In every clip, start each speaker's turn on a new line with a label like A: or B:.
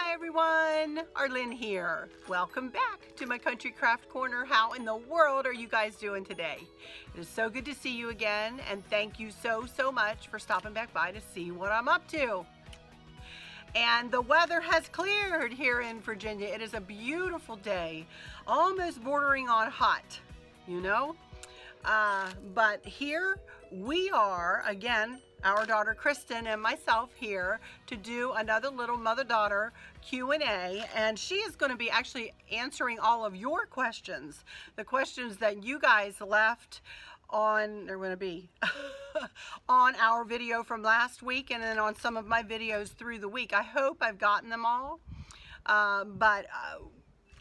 A: Hi everyone, Arlene here. Welcome back to my Country Craft Corner. How in the world are you guys doing today? It is so good to see you again, and thank you so much for stopping back by to see what I'm up to. And the weather has cleared here in Virginia. It is a beautiful day, almost bordering on hot, you know? But here we are, again, our daughter Christin and myself here to do another little mother-daughter Q&A, and she is going to be actually answering all of your questions, the questions that you guys left on, they're going to be on our video from last week and then on some of my videos through the week. I hope I've gotten them all,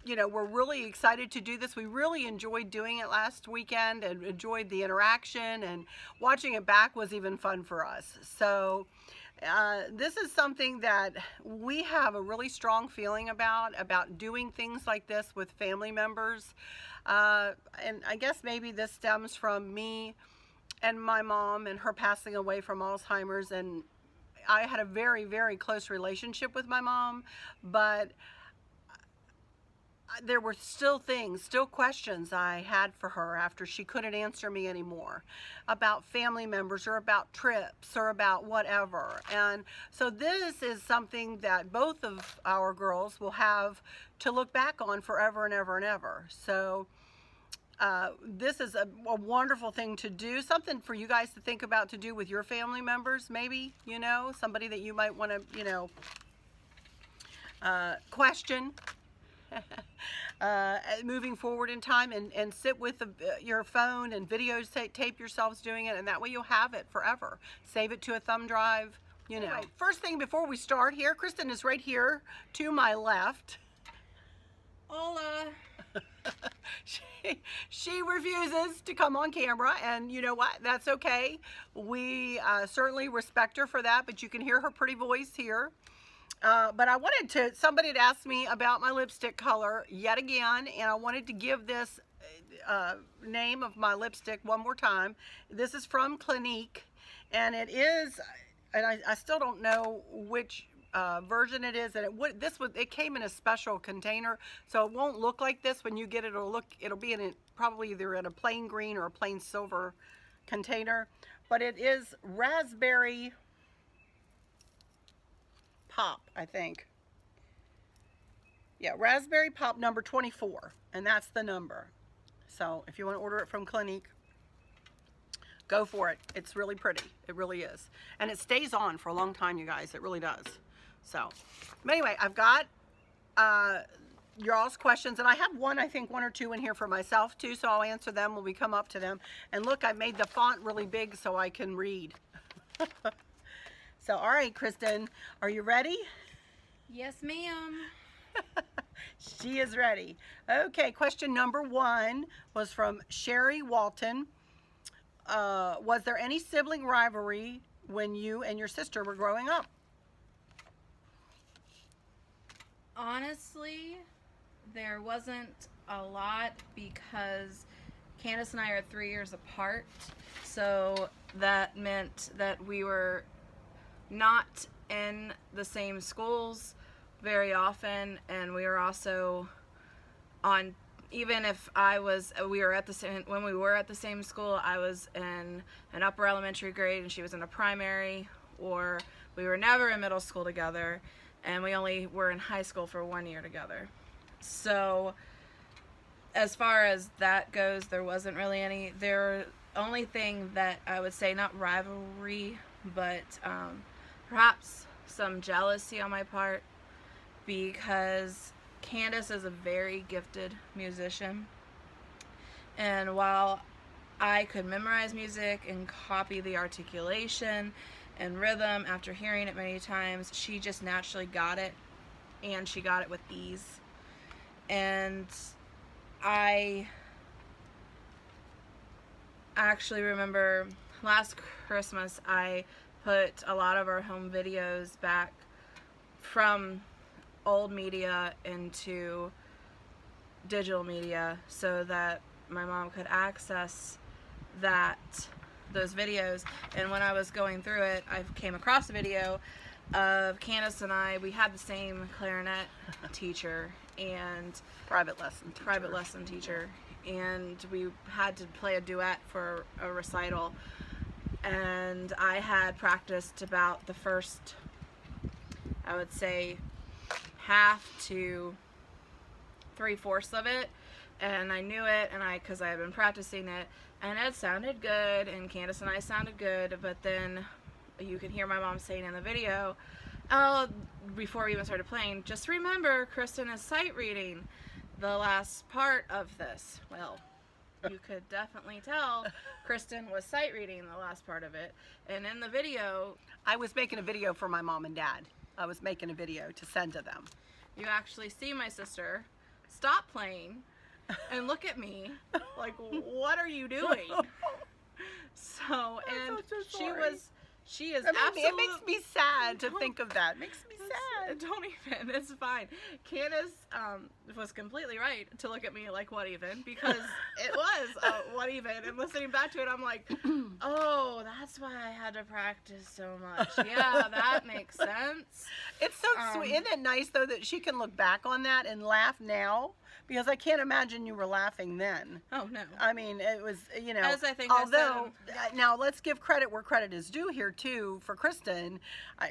A: you know, we're really excited to do this. We really enjoyed doing it last weekend and enjoyed the interaction, and watching it back was even fun for us. So this is something that we have a really strong feeling about doing things like this with family members. And I guess maybe this stems from me and my mom and her passing away from Alzheimer's, and I had a very close relationship with my mom, but there were still questions I had for her after she couldn't answer me anymore about family members or about trips or about whatever. And so this is something that both of our girls will have to look back on forever and ever and ever. So this is a wonderful thing to do, something for you guys to think about to do with your family members, maybe, you know, somebody that you might want to, you know, question. Moving forward in time, and sit with your phone and tape yourselves doing it, and that way you'll have it forever. Save it to a thumb drive, you know. Anyway, first thing before we start here, Christin is right here to my left.
B: Hola.
A: She refuses to come on camera, and you know what? That's okay. We certainly respect her for that, but you can hear her pretty voice here. But I wanted to, somebody had asked me about my lipstick color yet again, and I wanted to give this name of my lipstick one more time. This is from Clinique, and it is, and I still don't know which version it is, and it came in a special container, so it won't look like this when you get it. It'll be in probably either in a plain green or a plain silver container, but it is raspberry pop, I think. Yeah, raspberry pop number 24, and that's the number. So if you want to order it from Clinique, go for it. It's really pretty. It really is. And it stays on for a long time, you guys. It really does. So, but anyway, I've got your all's questions, and I have I think one or two in here for myself too, so I'll answer them when we come up to them. And look, I made the font really big so I can read. So, all right, Christin, are you ready?
B: Yes, ma'am.
A: She is ready. Okay, question number 1 was from Sherry Walton. Was there any sibling rivalry when you and your sister were growing up?
B: Honestly, there wasn't a lot because Candace and I are 3 years apart, so that meant that we were not in the same schools very often, and we were also on, even if we were at the same, when we were at the same school, I was in an upper elementary grade and she was in a primary, or we were never in middle school together, and we only were in high school for 1 year together. So as far as that goes, there wasn't really any. The only thing that I would say, not rivalry, but perhaps some jealousy on my part, because Candace is a very gifted musician, and while I could memorize music and copy the articulation and rhythm after hearing it many times, she just naturally got it, and she got it with ease. And I actually remember last Christmas I put a lot of our home videos back from old media into digital media so that my mom could access those videos. And when I was going through it, I came across a video of Candace and I, we had the same clarinet teacher and
A: Private lesson teacher.
B: And we had to play a duet for a recital. And I had practiced about the first, I would say, half to 3/4 of it, and I knew it, and because I had been practicing it, and it sounded good, and Candace and I sounded good, but then you can hear my mom saying in the video, before we even started playing, just remember, Christin is sight reading the last part of this. Well, you could definitely tell Christin was sight reading the last part of it, and in the video,
A: I was making a video for my mom and dad. I was making a video to send to them.
B: You actually see my sister stop playing and look at me like, what are you doing? So, and she is absolutely...
A: It makes me sad to think of that. It makes me sad.
B: Don't even. It's fine. Candace was completely right to look at me like, what even? Because it was what even. And listening back to it, I'm like, oh, that's why I had to practice so much. Yeah, that makes sense.
A: It's so sweet. Isn't it nice, though, that she can look back on that and laugh now? Because I can't imagine you were laughing then.
B: Oh, no.
A: I mean, it was, you know.
B: As I think
A: although, now let's give credit where credit is due here, too, for Christin.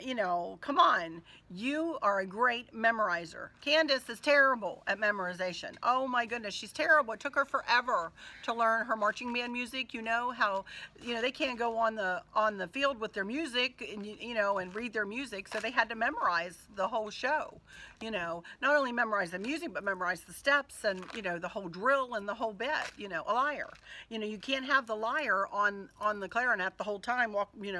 A: You know, come on. You are a great memorizer. Candace is terrible at memorization. Oh, my goodness. She's terrible. It took her forever to learn her marching band music. You know how, you know, they can't go on the field with their music, and you know, and read their music. So they had to memorize the whole show. You know, not only memorize the music, but memorize the steps and, you know, the whole drill and the whole bit, you know, a lyre. You know, you can't have the lyre on the clarinet the whole time,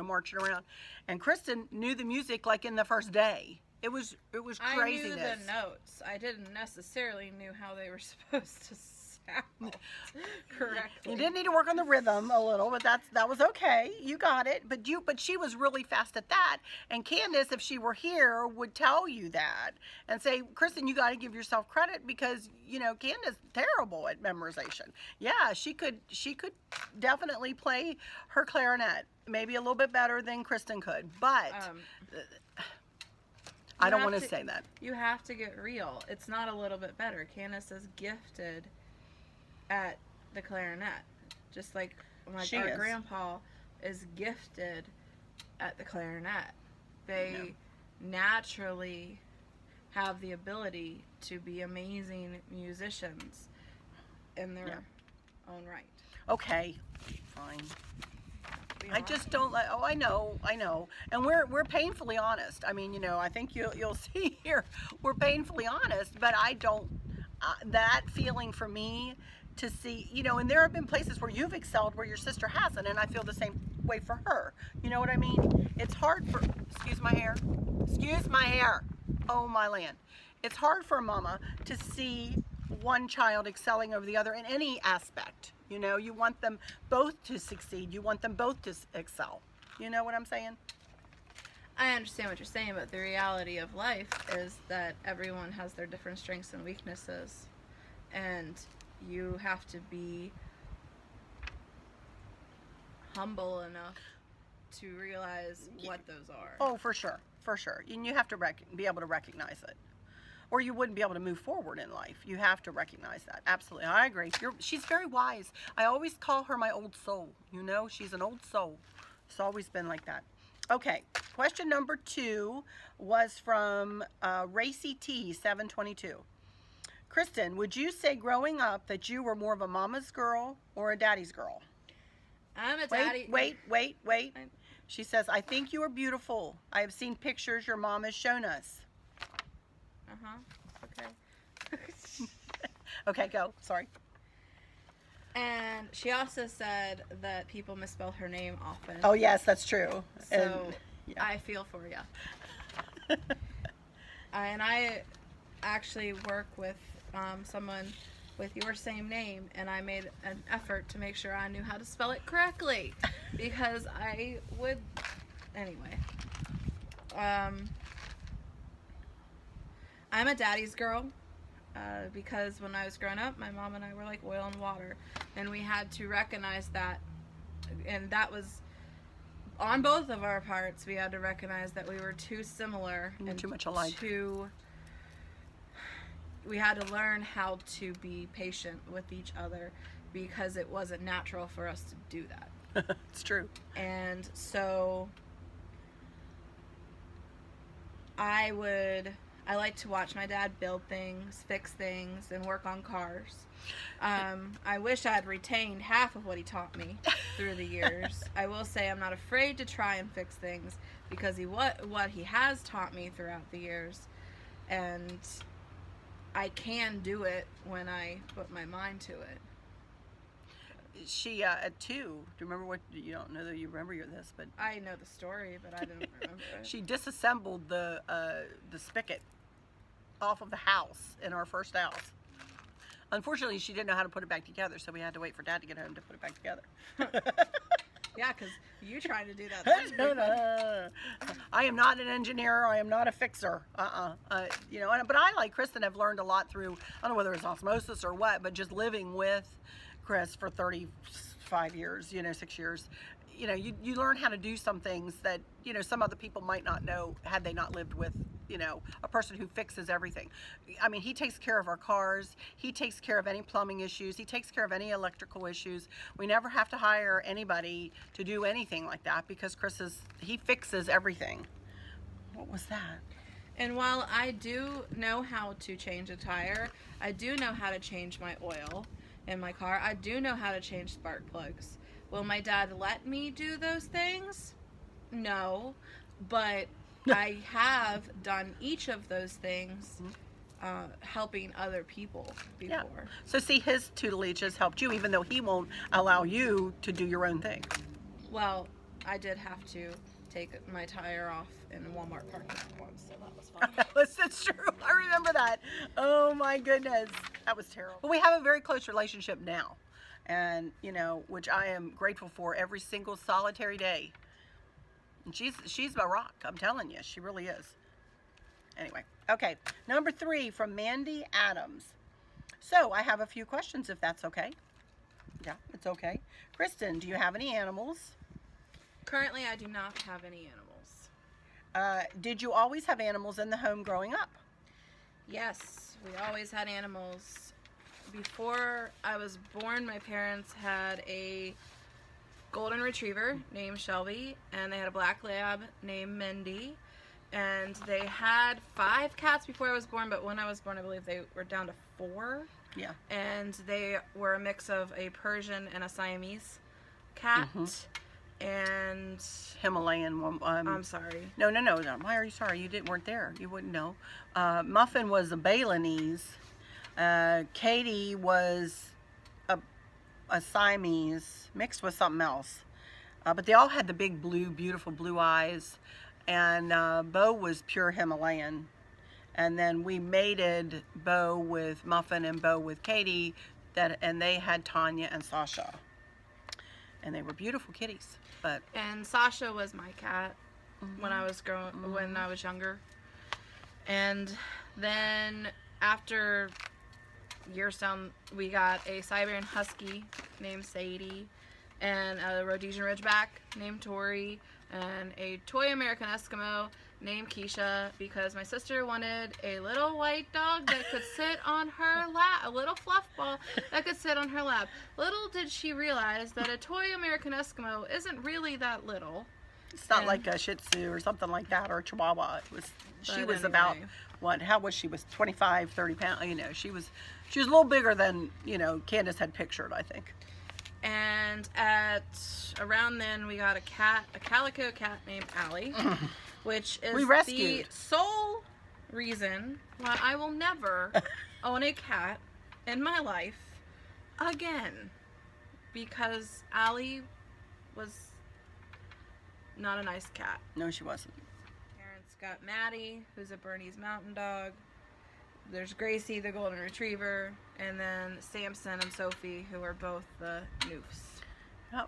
A: marching around. And Christin knew the music like in the first day. It was craziness.
B: I knew the notes. I didn't necessarily knew how they were supposed to sound correctly.
A: You did need to work on the rhythm a little, but that was okay. You got it. But she was really fast at that. And Candace, if she were here, would tell you that and say, Christin, you got to give yourself credit because, you know, Candace is terrible at memorization. Yeah, she could definitely play her clarinet maybe a little bit better than Christin could, but I don't want to say that.
B: You have to get real. It's not a little bit better. Candace is gifted at the clarinet, just like our grandpa is gifted at the clarinet. They naturally have the ability to be amazing musicians in their own right.
A: Okay, fine. I just don't like. Oh, I know, and we're painfully honest. I mean, you know, I think you'll see here we're painfully honest. But I don't. That feeling for me to see, you know, and there have been places where you've excelled where your sister hasn't, and I feel the same way for her. You know what I mean? It's hard for. Excuse my hair. Excuse my hair. Oh my land. It's hard for a mama to see one child excelling over the other in any aspect. You know, you want them both to succeed. You want them both to excel. You know what I'm saying?
B: I understand what you're saying, but the reality of life is that everyone has their different strengths and weaknesses. And you have to be humble enough to realize what those are.
A: Oh, for sure. For sure. And you have to be able to recognize it. Or you wouldn't be able to move forward in life. You have to recognize that. Absolutely. I agree. She's very wise. I always call her my old soul. You know, she's an old soul. It's always been like that. Okay. Question number 2 was from Racy T, 722. Christin, would you say growing up that you were more of a mama's girl or a daddy's girl?
B: I'm a daddy.
A: Wait. She says, I think you are beautiful. I have seen pictures your mom has shown us.
B: Okay.
A: Okay, go. Sorry.
B: And she also said that people misspell her name often.
A: Oh, yes, that's true.
B: So I feel for you. And I actually work with someone with your same name, and I made an effort to make sure I knew how to spell it correctly because I would. Anyway. I'm a daddy's girl because when I was growing up, my mom and I were like oil and water, and we had to recognize that, and that was on both of our parts, we had to recognize that we were too similar
A: And
B: and
A: too much alike.
B: We had to learn how to be patient with each other because it wasn't natural for us to do that.
A: It's true.
B: And so I like to watch my dad build things, fix things, and work on cars. I wish I had retained half of what he taught me through the years. I will say I'm not afraid to try and fix things because what he has taught me throughout the years, and I can do it when I put my mind to it.
A: She at 2. Do you remember what? You don't know that you remember this, but
B: I know the story, but I didn't remember it.
A: she disassembled the spigot off of the house in our first house. Unfortunately, she didn't know how to put it back together, so we had to wait for Dad to get home to put it back together.
B: Yeah, because you trying to do that.
A: No. I am not an engineer. I am not a fixer. You know, but I, like Kristen, have learned a lot through, I don't know whether it's osmosis or what, but just living with Chris for 35 years, 6 years. You know, you learn how to do some things that, some other people might not know had they not lived with, a person who fixes everything. I mean, he takes care of our cars. He takes care of any plumbing issues. He takes care of any electrical issues. We never have to hire anybody to do anything like that because he fixes everything. What was that?
B: And while I do know how to change a tire, I do know how to change my oil in my car. I do know how to change spark plugs. Will my dad let me do those things? No, but I have done each of those things helping other people before.
A: Yeah. So see, his tutelage has helped you, even though he won't allow you to do your own thing.
B: Well, I did have to take my tire off in a Walmart parking lot once, so that was fun.
A: That's true. I remember that. Oh my goodness. That was terrible. But we have a very close relationship now. And, which I am grateful for every single solitary day. And she's my rock. I'm telling you, she really is. Anyway, okay. Number 3 from Mandy Adams. So I have a few questions, if that's okay. Yeah, it's okay. Kristen, do you have any animals?
B: Currently, I do not have any animals.
A: Did you always have animals in the home growing up?
B: Yes, we always had animals. Before I was born, my parents had a golden retriever named Shelby, and they had a black lab named Mindy, and they had 5 cats before I was born, but when I was born, I believe they were down to 4.
A: Yeah.
B: And they were a mix of a Persian and a Siamese cat. And
A: Himalayan one.
B: I'm sorry.
A: No. Why are you sorry? You weren't there. You wouldn't know. Muffin was a Balinese. Katie was a Siamese mixed with something else. But they all had the big beautiful blue eyes. And Bo was pure Himalayan. And then we mated Bo with Muffin and Bo with Katie. And they had Tanya and Sasha. And they were beautiful kitties.
B: And Sasha was my cat when I was when I was younger. And then after years down, we got a Siberian Husky named Sadie, and a Rhodesian Ridgeback named Tori, and a toy American Eskimo named Keisha, because my sister wanted a little white dog that could sit on her lap, a little fluff ball that could sit on her lap. Little did she realize that a toy American Eskimo isn't really that little.
A: It's not like a Shih Tzu or something like that, or a Chihuahua. She was about, how was she? Was 25, 30 pounds. She was a little bigger than, Candace had pictured, I think.
B: And at around then, we got a calico cat named Allie, which is the sole reason why I will never own a cat in my life again, because Allie was not a nice cat.
A: No, she wasn't.
B: Parents got Maddie, who's a Bernese Mountain Dog. There's Gracie, the Golden Retriever, and then Samson and Sophie, who are both the Noofs.
A: Oh,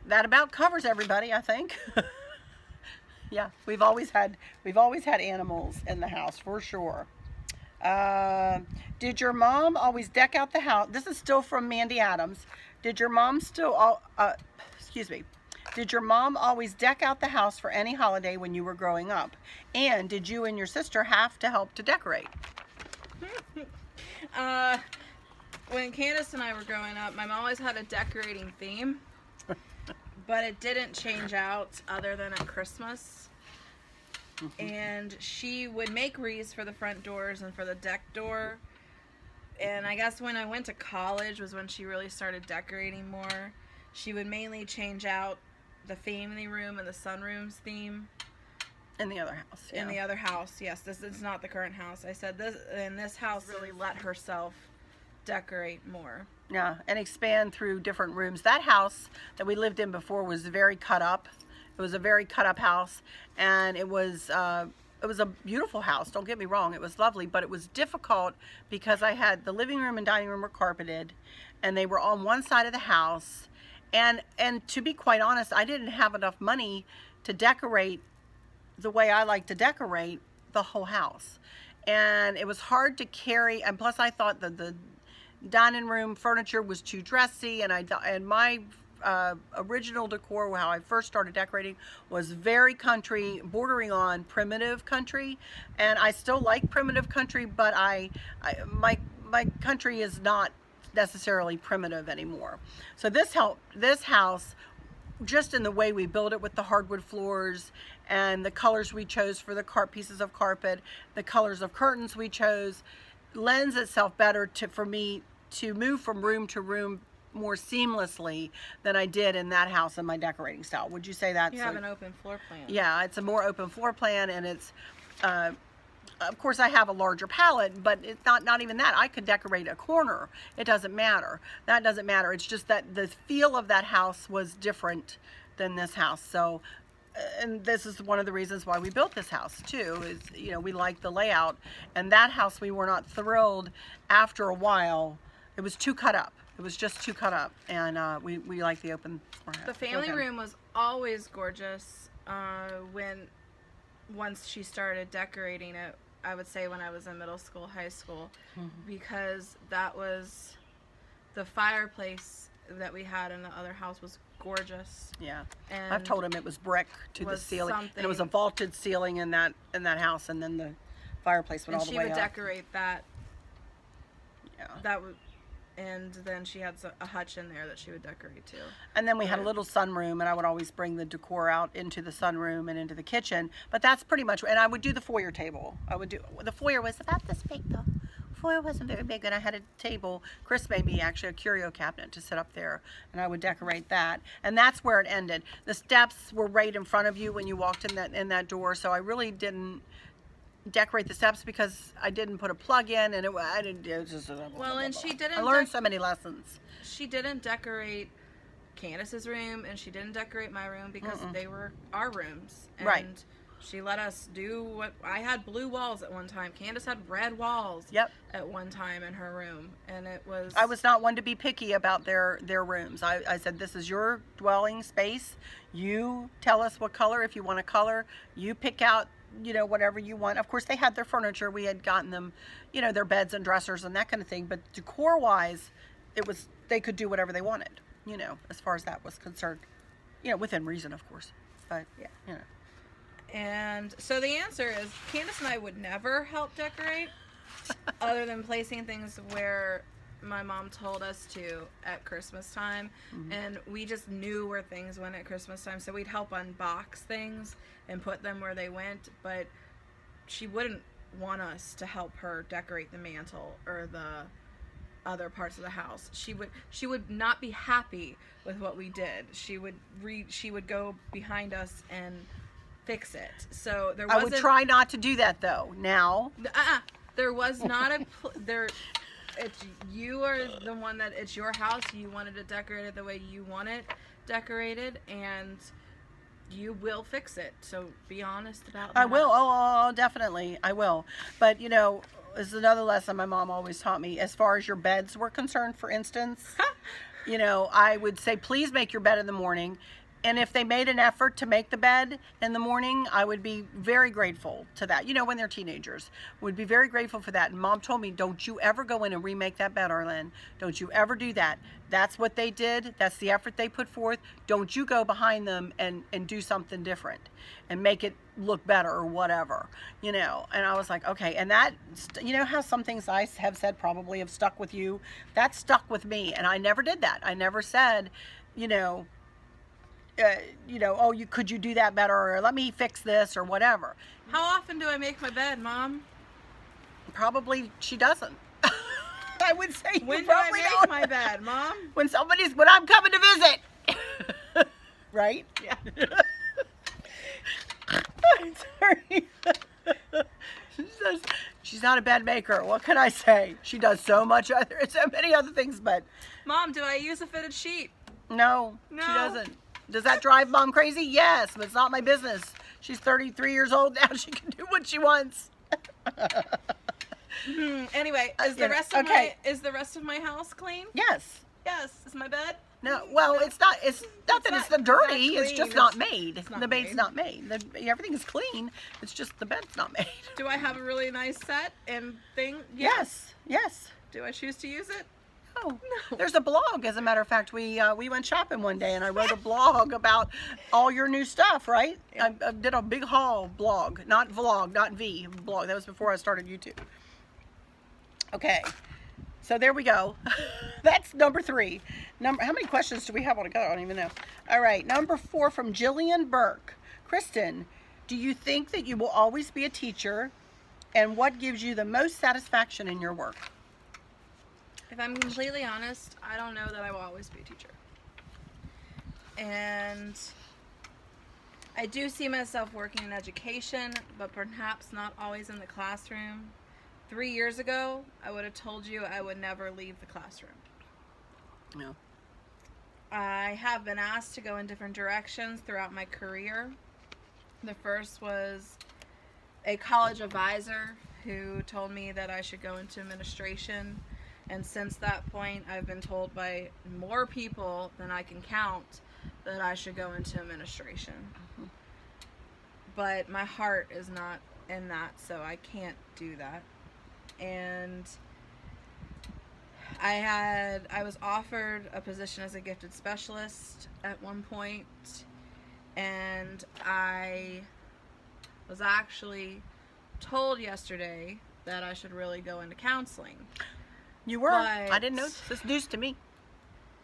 A: that about covers everybody, I think. Yeah, we've always had animals in the house for sure. Did your mom always deck out the house? This is still from Mandy Adams. Did your mom Did your mom always deck out the house for any holiday when you were growing up? And did you and your sister have to help to decorate?
B: When Candace and I were growing up, my mom always had a decorating theme, but it didn't change out other than at Christmas. And she would make wreaths for the front doors and for the deck door. And I guess when I went to college was when she really started decorating more. She would mainly change out the family room and the sunroom's theme.
A: In the other house. Yeah.
B: In the other house, yes. This is not the current house. I said this in this house really let herself decorate more.
A: Yeah, and expand through different rooms. That house that we lived in before was very cut up. It was a very cut up house, and it was a beautiful house. Don't get me wrong, it was lovely, but it was difficult because I had the living room and dining room were carpeted, and they were on one side of the house. And to be quite honest, I didn't have enough money to decorate the way I like to decorate the whole house, and it was hard to carry. And plus, I thought that the dining room furniture was too dressy, and my original decor, how I first started decorating, was very country, bordering on primitive country, and I still like primitive country, but my country is not necessarily primitive anymore. So this house, just in the way we built it with the hardwood floors and the colors we chose for the pieces of carpet, the colors of curtains we chose, lends itself better for me to move from room to room more seamlessly than I did in that house in my decorating style. Would you say that's...
B: You have an open floor plan.
A: Yeah, it's a more open floor plan, and it's... of course, I have a larger palette, but it's not even that. I could decorate a corner. It doesn't matter. That doesn't matter. It's just that the feel of that house was different than this house. So, and this is one of the reasons why we built this house too, is, you know, we like the layout. And that house, we were not thrilled after a while. It was too cut up. It was just too cut up, and we like the open floor.
B: The family room was always gorgeous once she started decorating it. I would say when I was in middle school, high school, because that was the fireplace that we had in the other house was gorgeous.
A: Yeah,
B: and
A: I've told him it was brick to the ceiling, and it was a vaulted ceiling in that house, and then the fireplace went all the way up.
B: And she would decorate that.
A: Yeah,
B: that would. And then she had a hutch in there that she would decorate too.
A: And then we had a little sunroom, and I would always bring the decor out into the sunroom and into the kitchen. But that's pretty much, and I would do the foyer table. The foyer was about this big though. The foyer wasn't very big, and I had a table. Chris made me actually a curio cabinet to sit up there, and I would decorate that. And that's where it ended. The steps were right in front of you when you walked in that door, so I really didn't decorate the steps because I didn't put a plug in, and it was just
B: well, and she didn't.
A: I learned so many lessons.
B: She didn't decorate Candace's room, and she didn't decorate my room because they were our rooms. And
A: right.
B: She let us do what I had blue walls at one time. Candace had red walls.
A: Yep.
B: At one time in her room, and it was.
A: I was not one to be picky about their rooms. I said, this is your dwelling space. You tell us what color if you want to color. You pick out, you know, whatever you want. Of course, they had their furniture. We had gotten them, you know, their beds and dressers and that kind of thing. But decor-wise, they could do whatever they wanted, you know, as far as that was concerned. You know, within reason, of course. But, yeah, you know.
B: And so the answer is Candace and I would never help decorate other than placing things where my mom told us to at Christmas time. And we just knew where things went at Christmas time, so we'd help unbox things and put them where they went, but she wouldn't want us to help her decorate the mantle or the other parts of the house. She would not be happy with what we did. She would go behind us and fix it. So there wasn't,
A: I would try not to do that though. Now
B: there was not you are the one that it's your house. You wanted to decorate it the way you want it decorated, and you will fix it. So be honest about that.
A: I will. Oh, definitely. I will. But, you know, this is another lesson my mom always taught me. As far as your beds were concerned, for instance, you know, I would say, please make your bed in the morning. And if they made an effort to make the bed in the morning, I would be very grateful to that. You know, when they're teenagers, would be very grateful for that. And Mom told me, don't you ever go in and remake that bed, Arlen. Don't you ever do that. That's what they did. That's the effort they put forth. Don't you go behind them and do something different and make it look better or whatever, you know. And I was like, okay. And that, you know how some things I have said probably have stuck with you? That stuck with me. And I never did that. I never said, you know, oh, could you do that better, or let me fix this, or whatever.
B: How often do I make my bed, Mom?
A: Probably she doesn't. I would say you
B: when
A: probably
B: do I make
A: don't.
B: my bed, Mom?
A: When I'm coming to visit. Right?
B: Yeah.
A: I'm sorry. She's not a bed maker. What can I say? She does so many other things, but
B: Mom, do I use a fitted sheet?
A: No, she doesn't. Does that drive Mom crazy? Yes, but it's not my business. She's 33 years old now. She can do what she wants.
B: Anyway, is the rest of my house clean?
A: Yes.
B: Yes. Is my bed?
A: No. Well, it's not that it's dirty. It's just not made.
B: Not
A: the bed's
B: made.
A: not made. Everything is clean. It's just the bed's not made.
B: Do I have a really nice set and thing?
A: Yes. Yes.
B: Do I choose to use it?
A: No. There's a blog. As a matter of fact, we went shopping one day and I wrote a blog about all your new stuff, right?
B: Yeah.
A: I did a big haul blog, not vlog, not V, blog. That was before I started YouTube. Okay. So there we go. That's number 3. How many questions do we have altogether? I don't even know. All right. Number 4 from Jillian Burke. Kristin, do you think that you will always be a teacher, and what gives you the most satisfaction in your work?
B: If I'm completely honest, I don't know that I will always be a teacher. And I do see myself working in education, but perhaps not always in the classroom. 3 years ago, I would have told you I would never leave the classroom.
A: No.
B: I have been asked to go in different directions throughout my career. The first was a college advisor who told me that I should go into administration. And since that point, I've been told by more people than I can count that I should go into administration. Mm-hmm. But my heart is not in that, so I can't do that. And I was offered a position as a gifted specialist at one point, and I was actually told yesterday that I should really go into counseling.
A: You were?
B: But
A: I didn't know. This is news to me.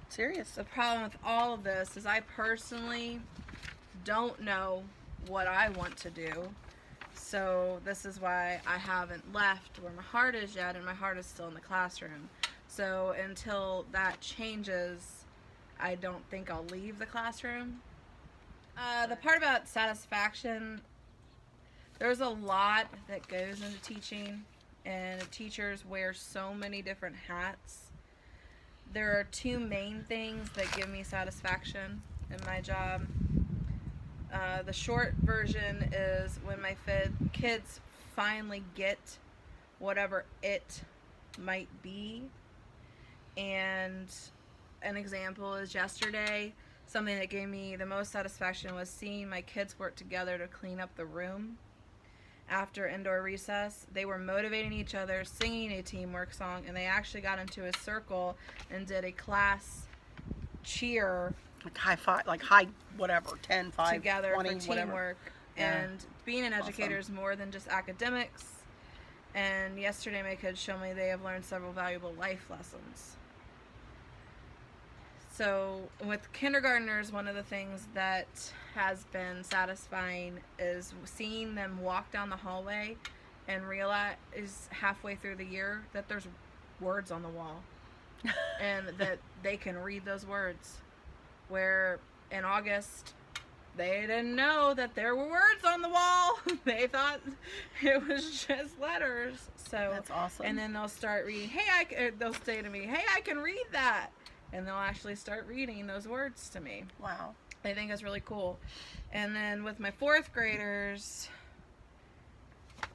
A: Serious.
B: The problem with all of this is I personally don't know what I want to do. So this is why I haven't left where my heart is yet, and my heart is still in the classroom. So until that changes, I don't think I'll leave the classroom. The part about satisfaction, there's a lot that goes into teaching, and teachers wear so many different hats. There are 2 main things that give me satisfaction in my job. The short version is when my kids finally get whatever it might be. And an example is yesterday, something that gave me the most satisfaction was seeing my kids work together to clean up the room after indoor recess. They were motivating each other, singing a teamwork song, and they actually got into a circle and did a class cheer
A: Like high five, like high whatever, 10, 5,
B: together
A: 20,
B: for
A: whatever.
B: teamwork.
A: Yeah.
B: And being an educator is more than just academics. And yesterday my kids showed me they have learned several valuable life lessons. So with kindergartners, one of the things that has been satisfying is seeing them walk down the hallway and realize halfway through the year that there's words on the wall and that they can read those words. Where in August, they didn't know that there were words on the wall. They thought it was just letters. So
A: That's awesome.
B: And then they'll start reading, they'll say to me, hey, I can read that. And they'll actually start reading those words to me.
A: Wow.
B: I think that's really cool. And then with my 4th graders,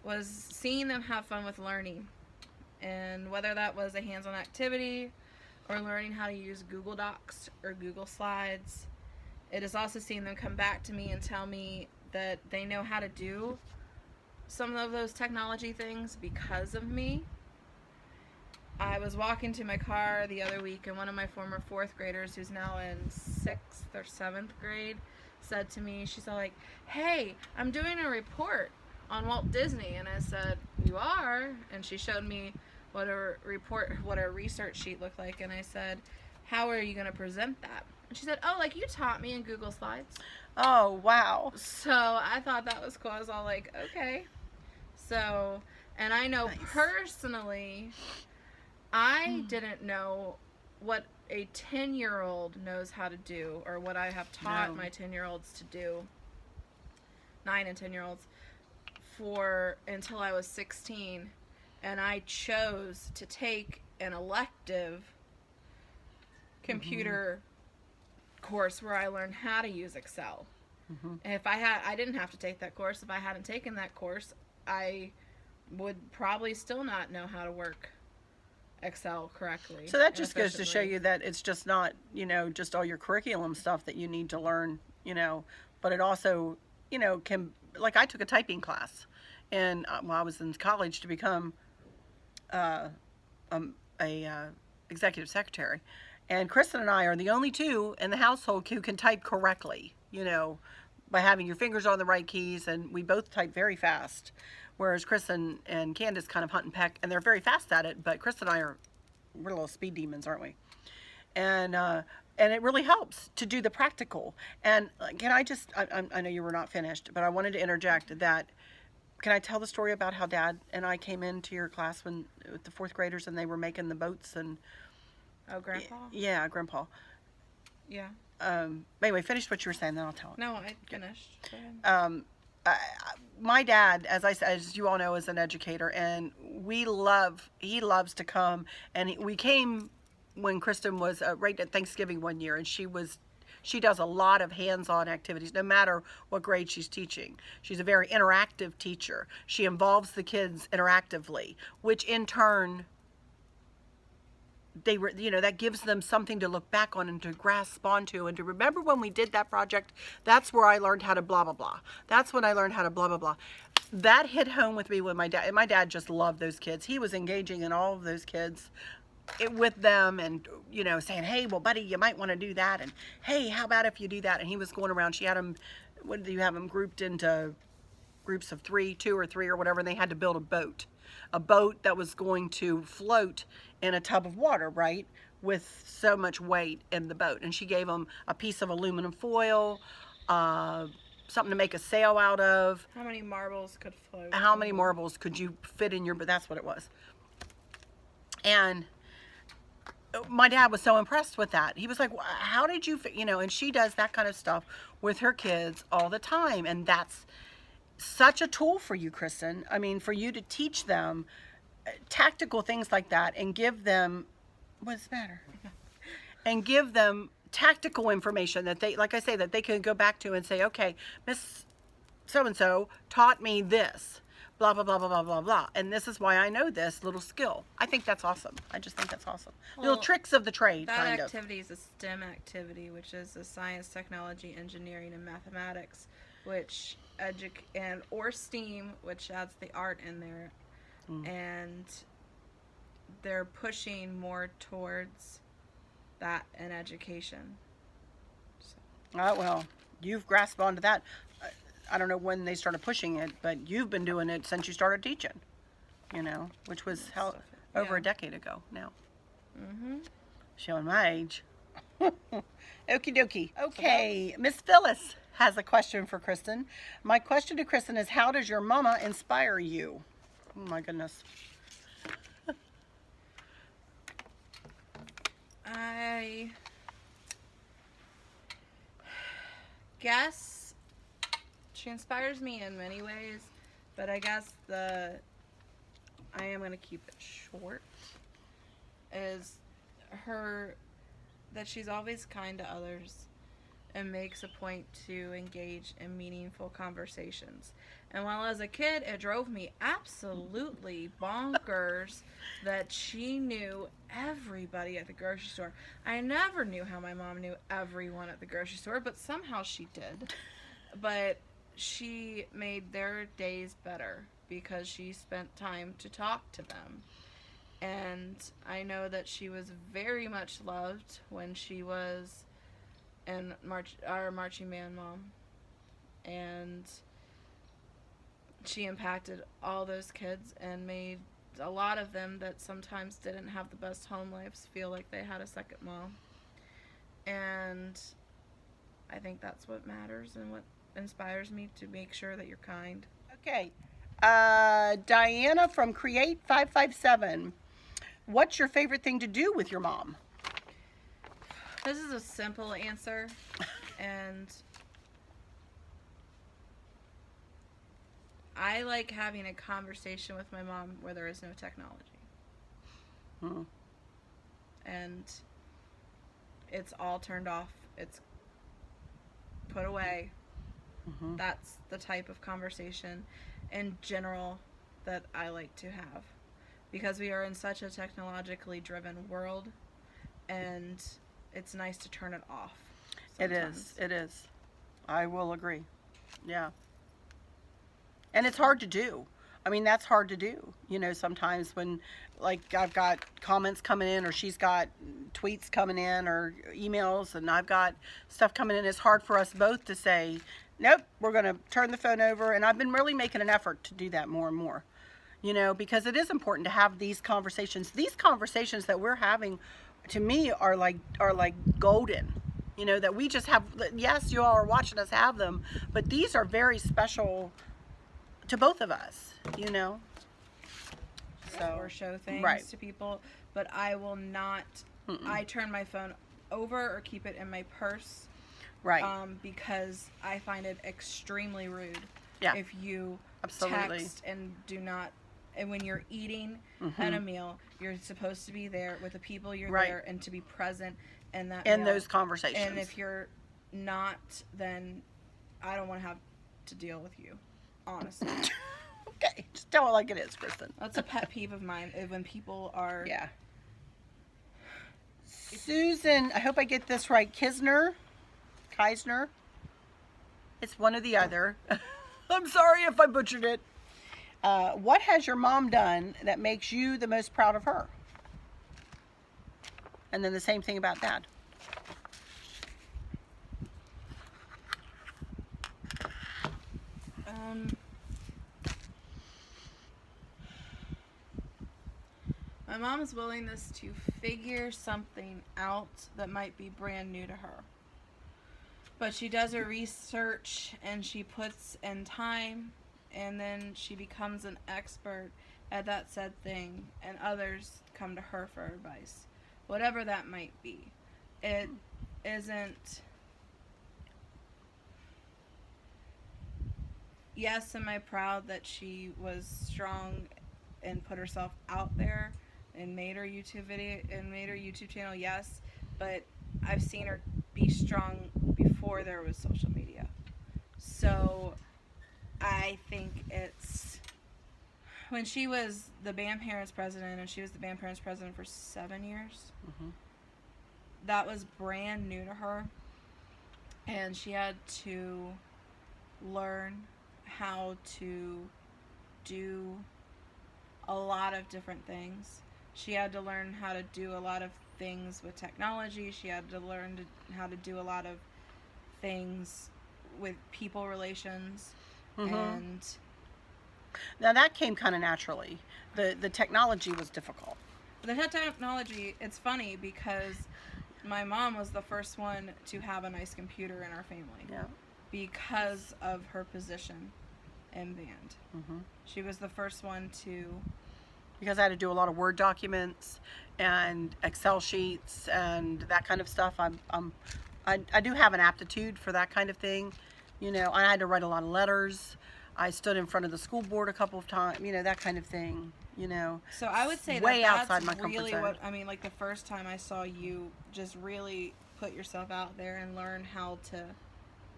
B: was seeing them have fun with learning. And whether that was a hands-on activity or learning how to use Google Docs or Google Slides, it is also seeing them come back to me and tell me that they know how to do some of those technology things because of me. I was walking to my car the other week, and one of my former 4th graders, who's now in 6th or 7th grade, said to me, she's all like, "Hey, I'm doing a report on Walt Disney." And I said, "You are?" And she showed me what a research sheet looked like. And I said, "How are you going to present that?" And she said, "Oh, like you taught me in Google Slides."
A: Oh, wow.
B: So I thought that was cool. I was all like, okay. So, and I know
A: Nice.
B: Personally, I didn't know what a 10-year-old knows how to do, or what I have taught my 10-year-olds to do, 9 and 10-year-olds, until I was 16. And I chose to take an elective computer course where I learned how to use Excel. And if I didn't have to take that course. If I hadn't taken that course, I would probably still not know how to work Excel correctly.
A: So that just goes to show you that it's just not, just all your curriculum stuff that you need to learn, but it also, can, like I took a typing class, and I was in college to become a executive secretary. And Christin and I are the only two in the household who can type correctly, by having your fingers on the right keys, and we both type very fast. Whereas Christin and Candace kind of hunt and peck, and they're very fast at it, but Christin and I we're little speed demons, aren't we? And it really helps to do the practical. And can I know you were not finished, but I wanted to interject that, can I tell the story about how Dad and I came into your class with the 4th graders, and they were making the boats and...
B: Oh, Grandpa?
A: Yeah, Grandpa.
B: Yeah.
A: Anyway, finish what you were saying, then I'll tell it.
B: No, I finished. Go ahead.
A: My dad, as you all know, is an educator, and he loves to come, and we came when Christin was right at Thanksgiving one year, and she does a lot of hands-on activities, no matter what grade she's teaching. She's a very interactive teacher. She involves the kids interactively, which in turn, that gives them something to look back on and to grasp onto and to remember when we did that project. That's where I learned how to blah, blah, blah. That's when I learned how to blah, blah, blah. That hit home with me with my dad. And my dad just loved those kids. He was engaging in all of those kids with them, and, saying, "Hey, well, buddy, you might want to do that. And hey, how about if you do that?" And he was going around. She had them, what do you have them grouped into groups of 2 or 3 or whatever, and they had to build a boat that was going to float in a tub of water, right, with so much weight in the boat. And she gave them a piece of aluminum foil, something to make a sail out of.
B: How many marbles could float?
A: How many marbles could you fit in but that's what it was. And my dad was so impressed with that. He was like, "How did you fit?" And she does that kind of stuff with her kids all the time. And that's such a tool for you, Christin. I mean, for you to teach them tactical things like that, and give them, what's the matter? And give them tactical information that they, like I say, that they can go back to and say, "Okay, Miss So-and-so taught me this, blah, blah, blah, blah, blah, blah, blah. And this is why I know this little skill." I think that's awesome. I just think that's awesome. Little tricks of the trade, kind of.
B: That activity is a STEM activity, which is a science, technology, engineering, and mathematics, which or STEAM, which adds the art in there. And they're pushing more towards that in education. So.
A: Well, you've grasped onto that. I don't know when they started pushing it, but you've been doing it since you started teaching, which was over a decade ago now. Showing my age. Okie dokie. Okay, Miss Phyllis has a question for Christin. My question to Christin is, how does your mama inspire you? Oh my goodness.
B: I guess she inspires me in many ways, but I guess I am going to keep it short, is that she's always kind to others, and makes a point to engage in meaningful conversations. And while as a kid, it drove me absolutely bonkers that she knew everybody at the grocery store. I never knew how my mom knew everyone at the grocery store, but somehow she did. But she made their days better because she spent time to talk to them. And I know that she was very much loved when she was our marching band mom. And she impacted all those kids and made a lot of them that sometimes didn't have the best home lives feel like they had a second mom. And I think that's what matters and what inspires me to make sure that you're kind.
A: Okay. Diana from Create 557. What's your favorite thing to do with your mom?
B: This is a simple answer, and I like having a conversation with my mom where there is no technology. And it's all turned off. It's put away. That's the type of conversation in general that I like to have. Because we are in such a technologically driven world, and it's nice to turn it off sometimes.
A: It is. I will agree. Yeah. And it's hard to do. I mean, that's hard to do. You know, sometimes when, like, I've got comments coming in, or she's got tweets coming in, or emails, and I've got stuff coming in, it's hard for us both to say, nope, we're going to turn the phone over. And I've been really making an effort to do that more and more. You know, because it is important to have these conversations. These conversations that we're having, to me, are like golden. You know, that we just have. Yes, you all are watching us have them, but these are very special to both of us. You know,
B: so or show things to people, but I will not. I turn my phone over or keep it in my purse.
A: Right.
B: Because I find it extremely rude.
A: Yeah.
B: If you
A: absolutely
B: text and do not. And when you're eating at a meal, you're supposed to be there with the people you're there and to be present in that meal.
A: Those conversations.
B: And if you're not, then I don't want to have to deal with you, honestly.
A: Okay, just tell it like it is, Kristen.
B: That's a pet peeve of mine, when people are...
A: Yeah. Susan, I hope I get this right, Kisner? It's one or the other. I'm sorry if I butchered it. What has your mom done that makes you the most proud of her? And then the same thing about Dad.
B: My mom's willingness to figure something out that might be brand new to her. But she does her research and she puts in time, and then she becomes an expert at that said thing, and others come to her for advice. Whatever that might be. It isn't... Yes, am I proud that she was strong and put herself out there and made her YouTube video and made her YouTube channel? Yes, but I've seen her be strong before there was social media. So I think it's when she was the band parents president, and she was the band parents president for 7 years. That was brand new to her, and she had to learn how to do a lot of different things. She had to learn how to do a lot of things with technology. She had to learn how to do a lot of things with people relations. And
A: now that came kind of naturally. The technology was difficult.
B: The technology, it's funny because my mom was the first one to have a nice computer in our family.
A: Yeah.
B: Because of her position in band. She was the first one to...
A: Because I had to do a lot of Word documents and Excel sheets and that kind of stuff. I do have an aptitude for that kind of thing. You know, I had to write a lot of letters. I stood in front of the school board a couple of times, you know, that kind of thing, you know.
B: So I would say
A: way
B: that's
A: outside my comfort
B: really
A: zone.
B: what, I mean, like the first time I saw you just really put yourself out there and learn how to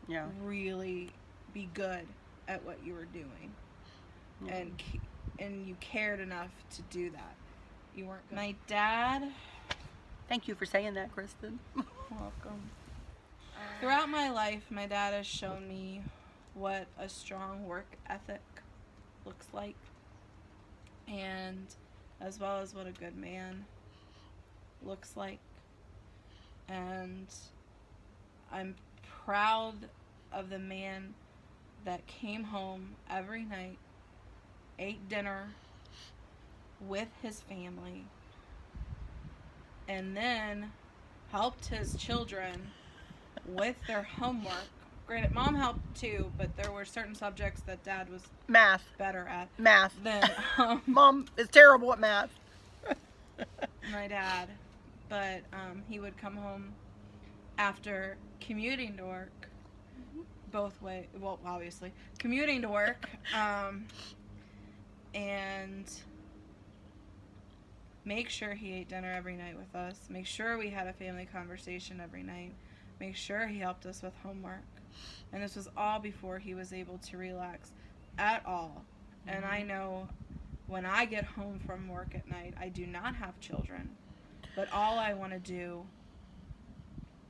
A: Yeah.
B: really be good at what you were doing. And you cared enough to do that. You weren't good. My dad...
A: Thank you for saying that, Christin.
B: Welcome. Throughout my life, my dad has shown me what a strong work ethic looks like, and as well as what a good man looks like. And I'm proud of the man that came home every night, ate dinner with his family, and then helped his children with their homework. Granted, Mom helped too, but there were certain subjects that Dad was
A: Math.
B: better at
A: Math.
B: than
A: Mom is terrible at math.
B: my dad. But he would come home after commuting to work, both ways. Well, obviously commuting to work, and make sure he ate dinner every night with us. Make sure we had a family conversation every night. Make sure he helped us with homework. And this was all before he was able to relax at all. And I know when I get home from work at night, I do not have children. But all I want to do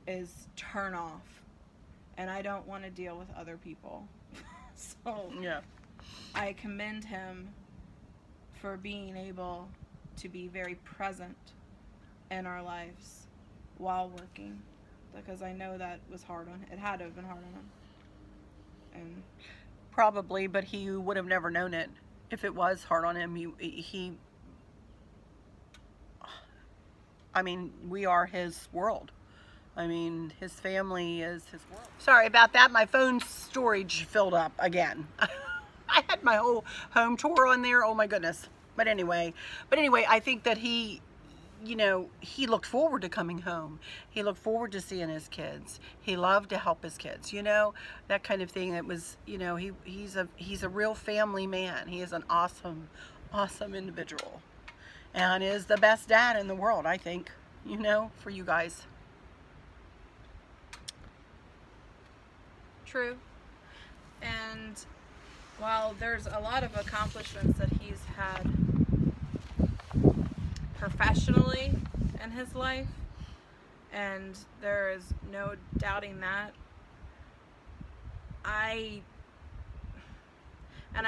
B: is turn off. And I don't want to deal with other people. So
A: Yeah.
B: I commend him for being able to be very present in our lives while working, because I know that was hard on him. It had to have been hard on him. And
A: Probably, but he would have never known it if it was hard on him. I mean, we are his world. I mean, his family is his world. Sorry about that. My phone storage filled up again. I had my whole home tour on there. Oh my goodness. But anyway, I think that he looked forward to coming home. He looked forward to seeing his kids. He loved to help his kids, that kind of thing. It was, he's a real family man. He is an awesome, awesome individual, and is the best dad in the world, I think, for you guys.
B: true. And while there's a lot of accomplishments that he's had professionally in his life, and there is no doubting that, I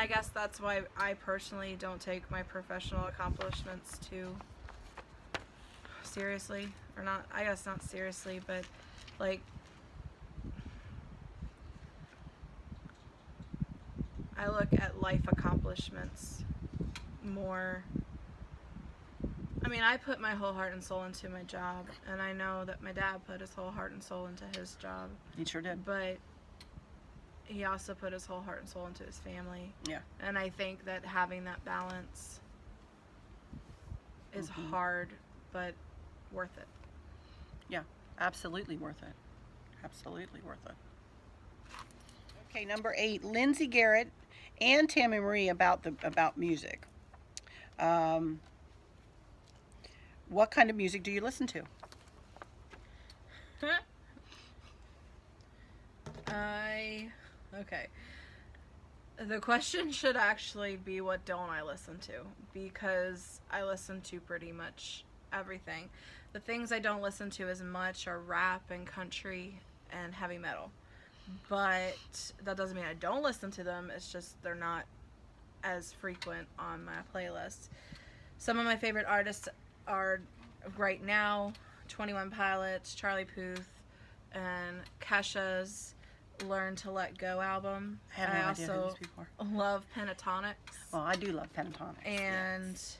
B: guess that's why I personally don't take my professional accomplishments too seriously, or not, I guess not seriously, but like, I look at life accomplishments more. I mean, I put my whole heart and soul into my job, and I know that my dad put his whole heart and soul into his job.
A: He sure did.
B: But he also put his whole heart and soul into his family.
A: Yeah.
B: And I think that having that balance is hard, but worth it.
A: Yeah, absolutely worth it. Absolutely worth it. Okay, number 8, Lindsay Garrett and Tammy Marie about music. What kind of music do you listen to?
B: Okay. The question should actually be, what don't I listen to? Because I listen to pretty much everything. The things I don't listen to as much are rap and country and heavy metal. But that doesn't mean I don't listen to them. It's just they're not as frequent on my playlist. Some of my favorite artists are right now 21 Pilots, Charlie Puth, and Kesha's Learn to Let Go album.
A: I have no idea who these people are.
B: Love Pentatonics.
A: Well, I do love Pentatonics.
B: And
A: yes.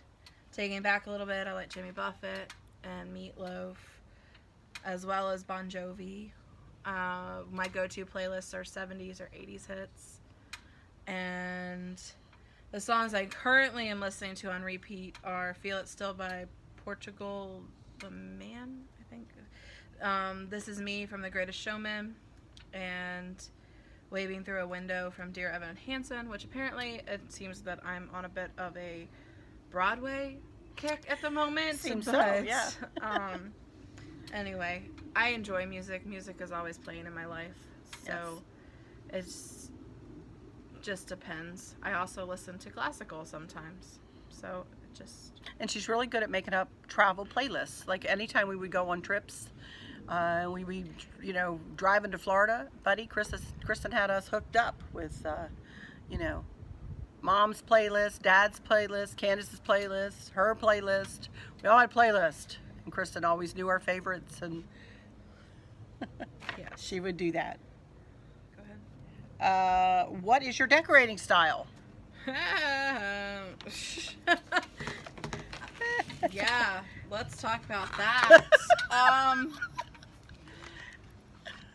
B: Taking it back a little bit, I like Jimmy Buffett and Meatloaf, as well as Bon Jovi. My go-to playlists are 70s or 80s hits. And the songs I currently am listening to on repeat are Feel It Still by Portugal the Man, I think. This Is Me from The Greatest Showman. And Waving Through a Window from Dear Evan Hansen, which apparently it seems that I'm on a bit of a Broadway kick at the moment.
A: Seems
B: but,
A: so, yeah.
B: Anyway, I enjoy music. Music is always playing in my life. So it's just depends. I also listen to classical sometimes. So it just...
A: And she's really good at making up travel playlists. Like anytime we would go on trips, we you know, drive into Florida, buddy, Christin had us hooked up with, you know, Mom's playlist, Dad's playlist, Candace's playlist, her playlist. We all had playlists. And Christin always knew our favorites, and
B: Yeah.
A: she would do that.
B: Go ahead.
A: What is your decorating style?
B: Yeah, let's talk about that.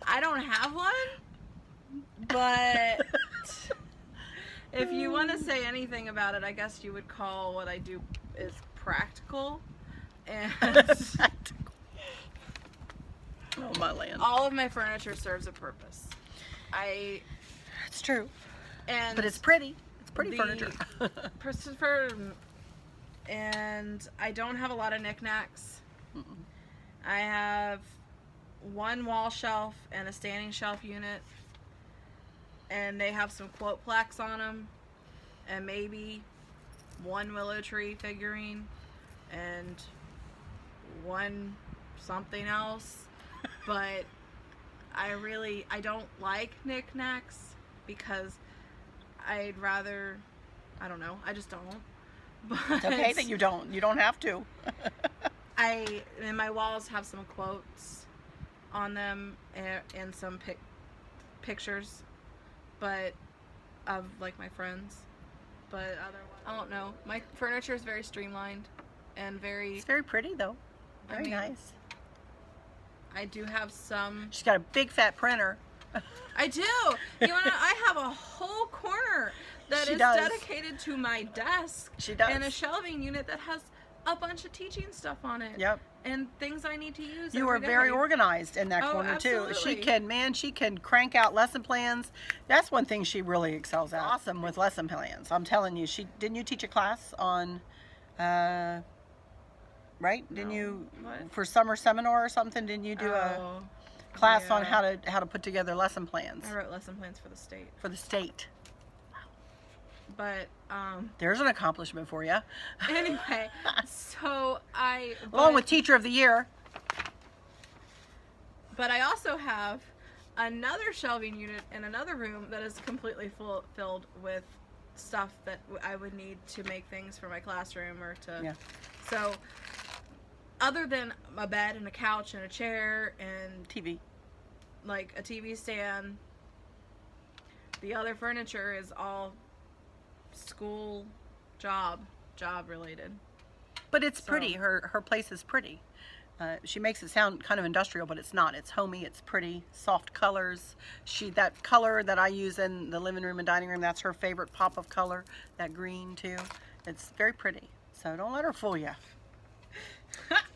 B: I don't have one, but if you want to say anything about it, I guess you would call what I do is practical. And
A: Oh, my land.
B: all of my furniture serves a purpose.
A: It's true.
B: And
A: But it's pretty. It's pretty furniture.
B: Christopher, and I don't have a lot of knickknacks. I have one wall shelf and a standing shelf unit, and they have some quote plaques on them, and maybe one willow tree figurine, and one something else. But I don't like knickknacks because I'd rather, I don't know, I just don't. But
A: It's okay that you don't. You don't have to.
B: and my walls have some quotes on them and some pictures, but of like my friends. But otherwise, I don't know. My furniture is very streamlined and
A: It's very pretty, though. Very nice.
B: I do have some.
A: She's got a big fat printer.
B: I do. You know, I have a whole corner that
A: She
B: is
A: does.
B: dedicated to my desk.
A: She does.
B: And a shelving unit that has a bunch of teaching stuff on it.
A: Yep.
B: And things I need to use.
A: You are
B: every
A: very
B: day.
A: organized in that
B: Oh,
A: corner too.
B: absolutely.
A: She can crank out lesson plans. That's one thing she really excels at. Awesome with lesson plans. I'm telling you, didn't you teach a class on, right? Didn't
B: No.
A: you
B: What?
A: for summer seminar or something? Didn't you do a class on how to put together lesson plans
B: I wrote lesson plans for the state.
A: for the state?
B: But
A: There's an accomplishment for you.
B: anyway, so
A: Along with Teacher of the Year.
B: But I also have another shelving unit in another room that is completely filled with stuff that I would need to make things for my classroom or to.
A: Yeah.
B: So, other than a bed and a couch and a chair and
A: TV.
B: like a TV stand, the other furniture is all school job related.
A: But it's pretty. Her place is pretty. She makes it sound kind of industrial, but it's not. It's homey. It's pretty. Soft colors. That color that I use in the living room and dining room, that's her favorite pop of color. That green too. It's very pretty. So don't let her fool you.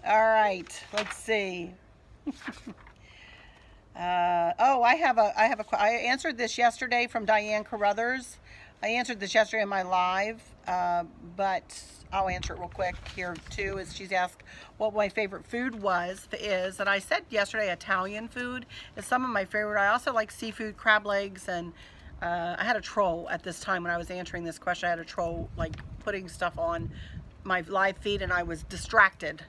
A: All right. Let's see. I answered this yesterday from Diane Carruthers. I answered this yesterday in my live, but I'll answer it real quick here too. She's asked what my favorite food is, and I said yesterday Italian food is some of my favorite. I also like seafood, crab legs, and I had a troll at this time when I was answering this question. I had a troll like putting stuff on my live feed, and I was distracted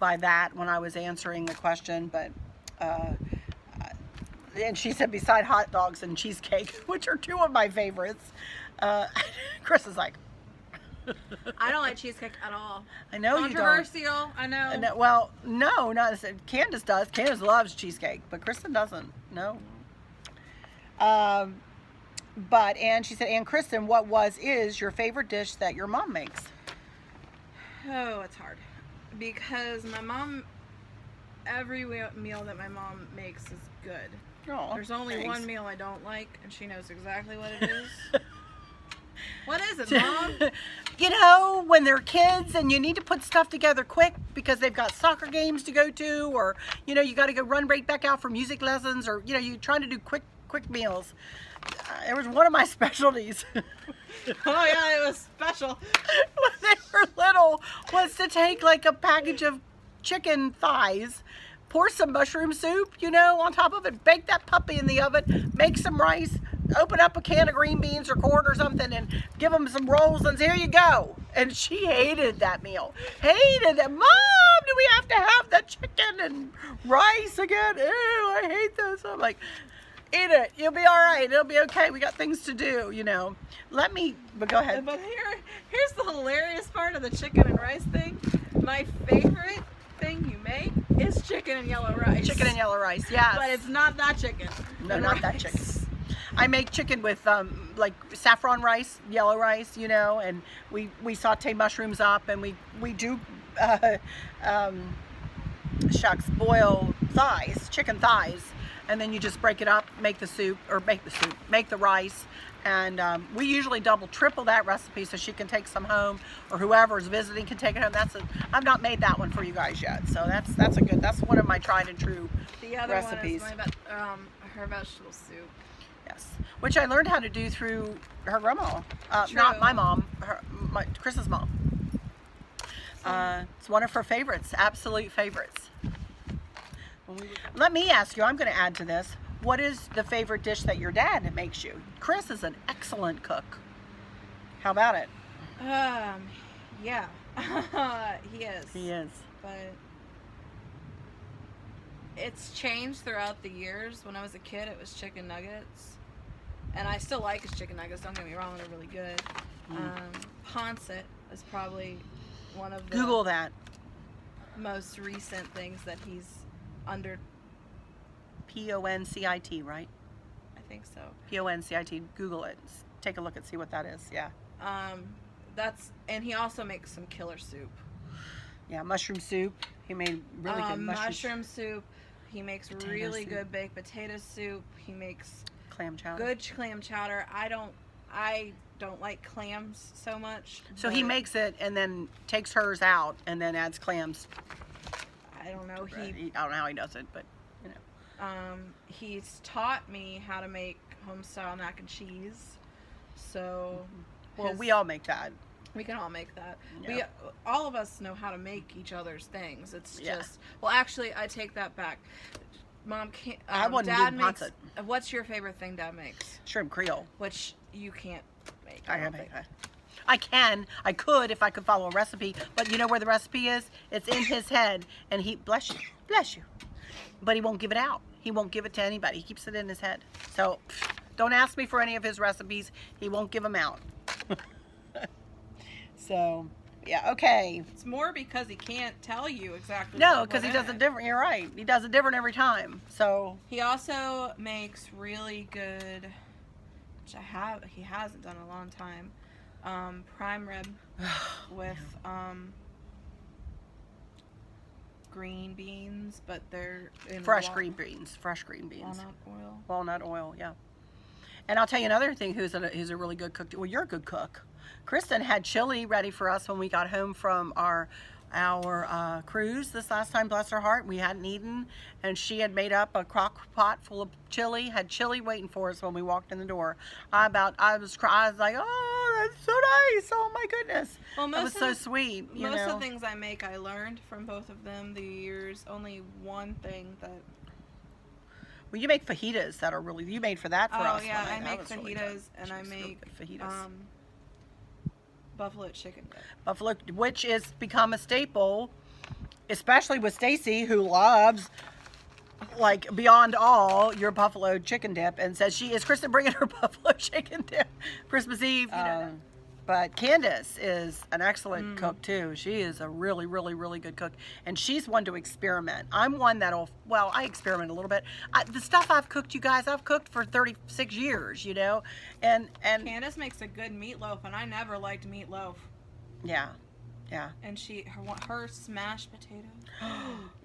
A: by that when I was answering the question, but and she said beside hot dogs and cheesecake, which are two of my favorites. Chris is like,
B: I don't like cheesecake at all.
A: I know you don't.
B: Controversial, I know.
A: No, well, no, not Candace does. Candace loves cheesecake, but Christin doesn't. No. And she said, and Christin, what is your favorite dish that your mom makes?
B: Oh, it's hard. Because my mom, every meal that my mom makes is good.
A: Oh,
B: There's only
A: thanks.
B: one meal I don't like, and she knows exactly what it is. What is it, Mom?
A: You know, when they're kids and you need to put stuff together quick because they've got soccer games to go to, or, you know, you got to go run right back out for music lessons, or, you know, you're trying to do quick meals. It was one of my specialties.
B: Oh, yeah, it was special.
A: When they were little, was to take like a package of chicken thighs, pour some mushroom soup, you know, on top of it, bake that puppy in the oven, make some rice, open up a can of green beans or corn or something and give them some rolls and say, here you go. And she hated that meal. Hated it. Mom, do we have to have the chicken and rice again? Ew, I hate this. I'm like, eat it. You'll be all right. It'll be okay. We got things to do, you know. But go ahead.
B: But here's the hilarious part of the chicken and rice thing. My favorite thing you make is chicken and yellow rice.
A: Chicken and yellow rice, yes.
B: But it's not that chicken.
A: No, not that chicken. I make chicken with like saffron rice, yellow rice, you know, and we saute mushrooms up, and we do boil thighs, chicken thighs, and then you just break it up, make the rice, and we usually triple that recipe so she can take some home, or whoever is visiting can take it home. I've not made that one for you guys yet, so that's one of my tried and true
B: the other
A: recipes.
B: One is her vegetable soup.
A: Yes, which I learned how to do through her grandma,
B: True.
A: not my mom, Chris's mom. It's one of her favorites, absolute favorites. Let me ask you, I'm going to add to this, what is the favorite dish that your dad makes you? Chris is an excellent cook. How about it?
B: Yeah, he is.
A: He is.
B: But it's changed throughout the years. When I was a kid, it was chicken nuggets. And I still like his chicken nuggets, don't get me wrong, they're really good. Poncet is probably one of the
A: Google that.
B: most recent things that he's under.
A: Poncit, right?
B: I think so.
A: Poncit. Google it. Take a look and see what that is. Yeah.
B: And he also makes some killer soup.
A: Yeah, mushroom soup. He made really good
B: mushroom soup. He makes really
A: soup.
B: good baked potato soup. He makes
A: clam chowder.
B: Good clam chowder. I don't like clams so much.
A: So he makes it and then takes hers out and then adds clams.
B: I don't know.
A: I don't know how he does it, but you know.
B: He's taught me how to make home style mac and cheese. So
A: well, we all make that.
B: We can all make that.
A: Yeah.
B: All of us know how to make each other's things. It's
A: Yeah.
B: just, well, actually, I take that back. Mom can't.
A: I wouldn't
B: Dad
A: do
B: makes.
A: pancit.
B: What's your favorite thing Dad makes?
A: Shrimp Creole.
B: Which you can't make.
A: I
B: don't
A: can make
B: think.
A: that. I could if I could follow a recipe, but you know where the recipe is? It's in his head, and he, bless you, but he won't give it out. He won't give it to anybody. He keeps it in his head. So don't ask me for any of his recipes. He won't give them out. So, yeah, okay.
B: It's more because he can't tell you exactly.
A: No, because he does it different. You're right. He does it different every time. So
B: he also makes really good, which he hasn't done in a long time, prime rib with green beans, but they're in
A: fresh green beans. Walnut oil, yeah. And I'll tell you another thing who's a really good cook. Well, you're a good cook. Kristen had chili ready for us when we got home from our cruise this last time, bless her heart. We hadn't eaten, and she had made up a crock pot full of chili, had chili waiting for us when we walked in the door. I was like, oh, that's so nice. Oh my goodness.
B: Well,
A: that was so sweet.
B: Most of the things I make, I learned from both of them the years. Only one thing that.
A: Well, you make fajitas that are really, you made for that for us.
B: Oh yeah, I
A: that
B: make
A: was
B: fajitas
A: really good.
B: and
A: She
B: I
A: makes real
B: make
A: good fajitas.
B: Buffalo chicken dip.
A: Buffalo, which is become a staple, especially with Stacy, who loves, like beyond all, your buffalo chicken dip, and says she is Kristen bringing her buffalo chicken dip Christmas Eve. But Candace is an excellent cook too. She is a really, really, really good cook, and she's one to experiment. I'm one I experiment a little bit. The stuff I've cooked, you guys, I've cooked for 36 years, you know, and
B: Candace makes a good meatloaf, and I never liked meatloaf.
A: Yeah.
B: And her smashed potatoes.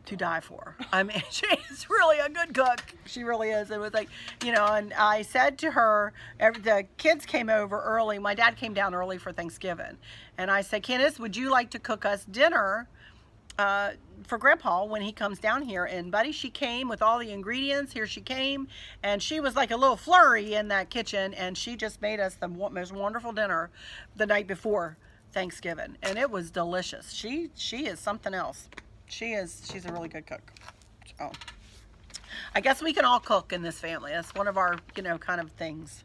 A: To die for. I mean, she's really a good cook. She really is. It was like, you know, and I said to her, the kids came over early. My dad came down early for Thanksgiving. And I said, Candace, would you like to cook us dinner for Grandpa when he comes down here? And buddy, she came with all the ingredients. Here she came. And she was like a little flurry in that kitchen. And she just made us the most wonderful dinner the night before Thanksgiving. And it was delicious. She is something else. She's a really good cook. Oh. I guess we can all cook in this family. That's one of our, kind of things.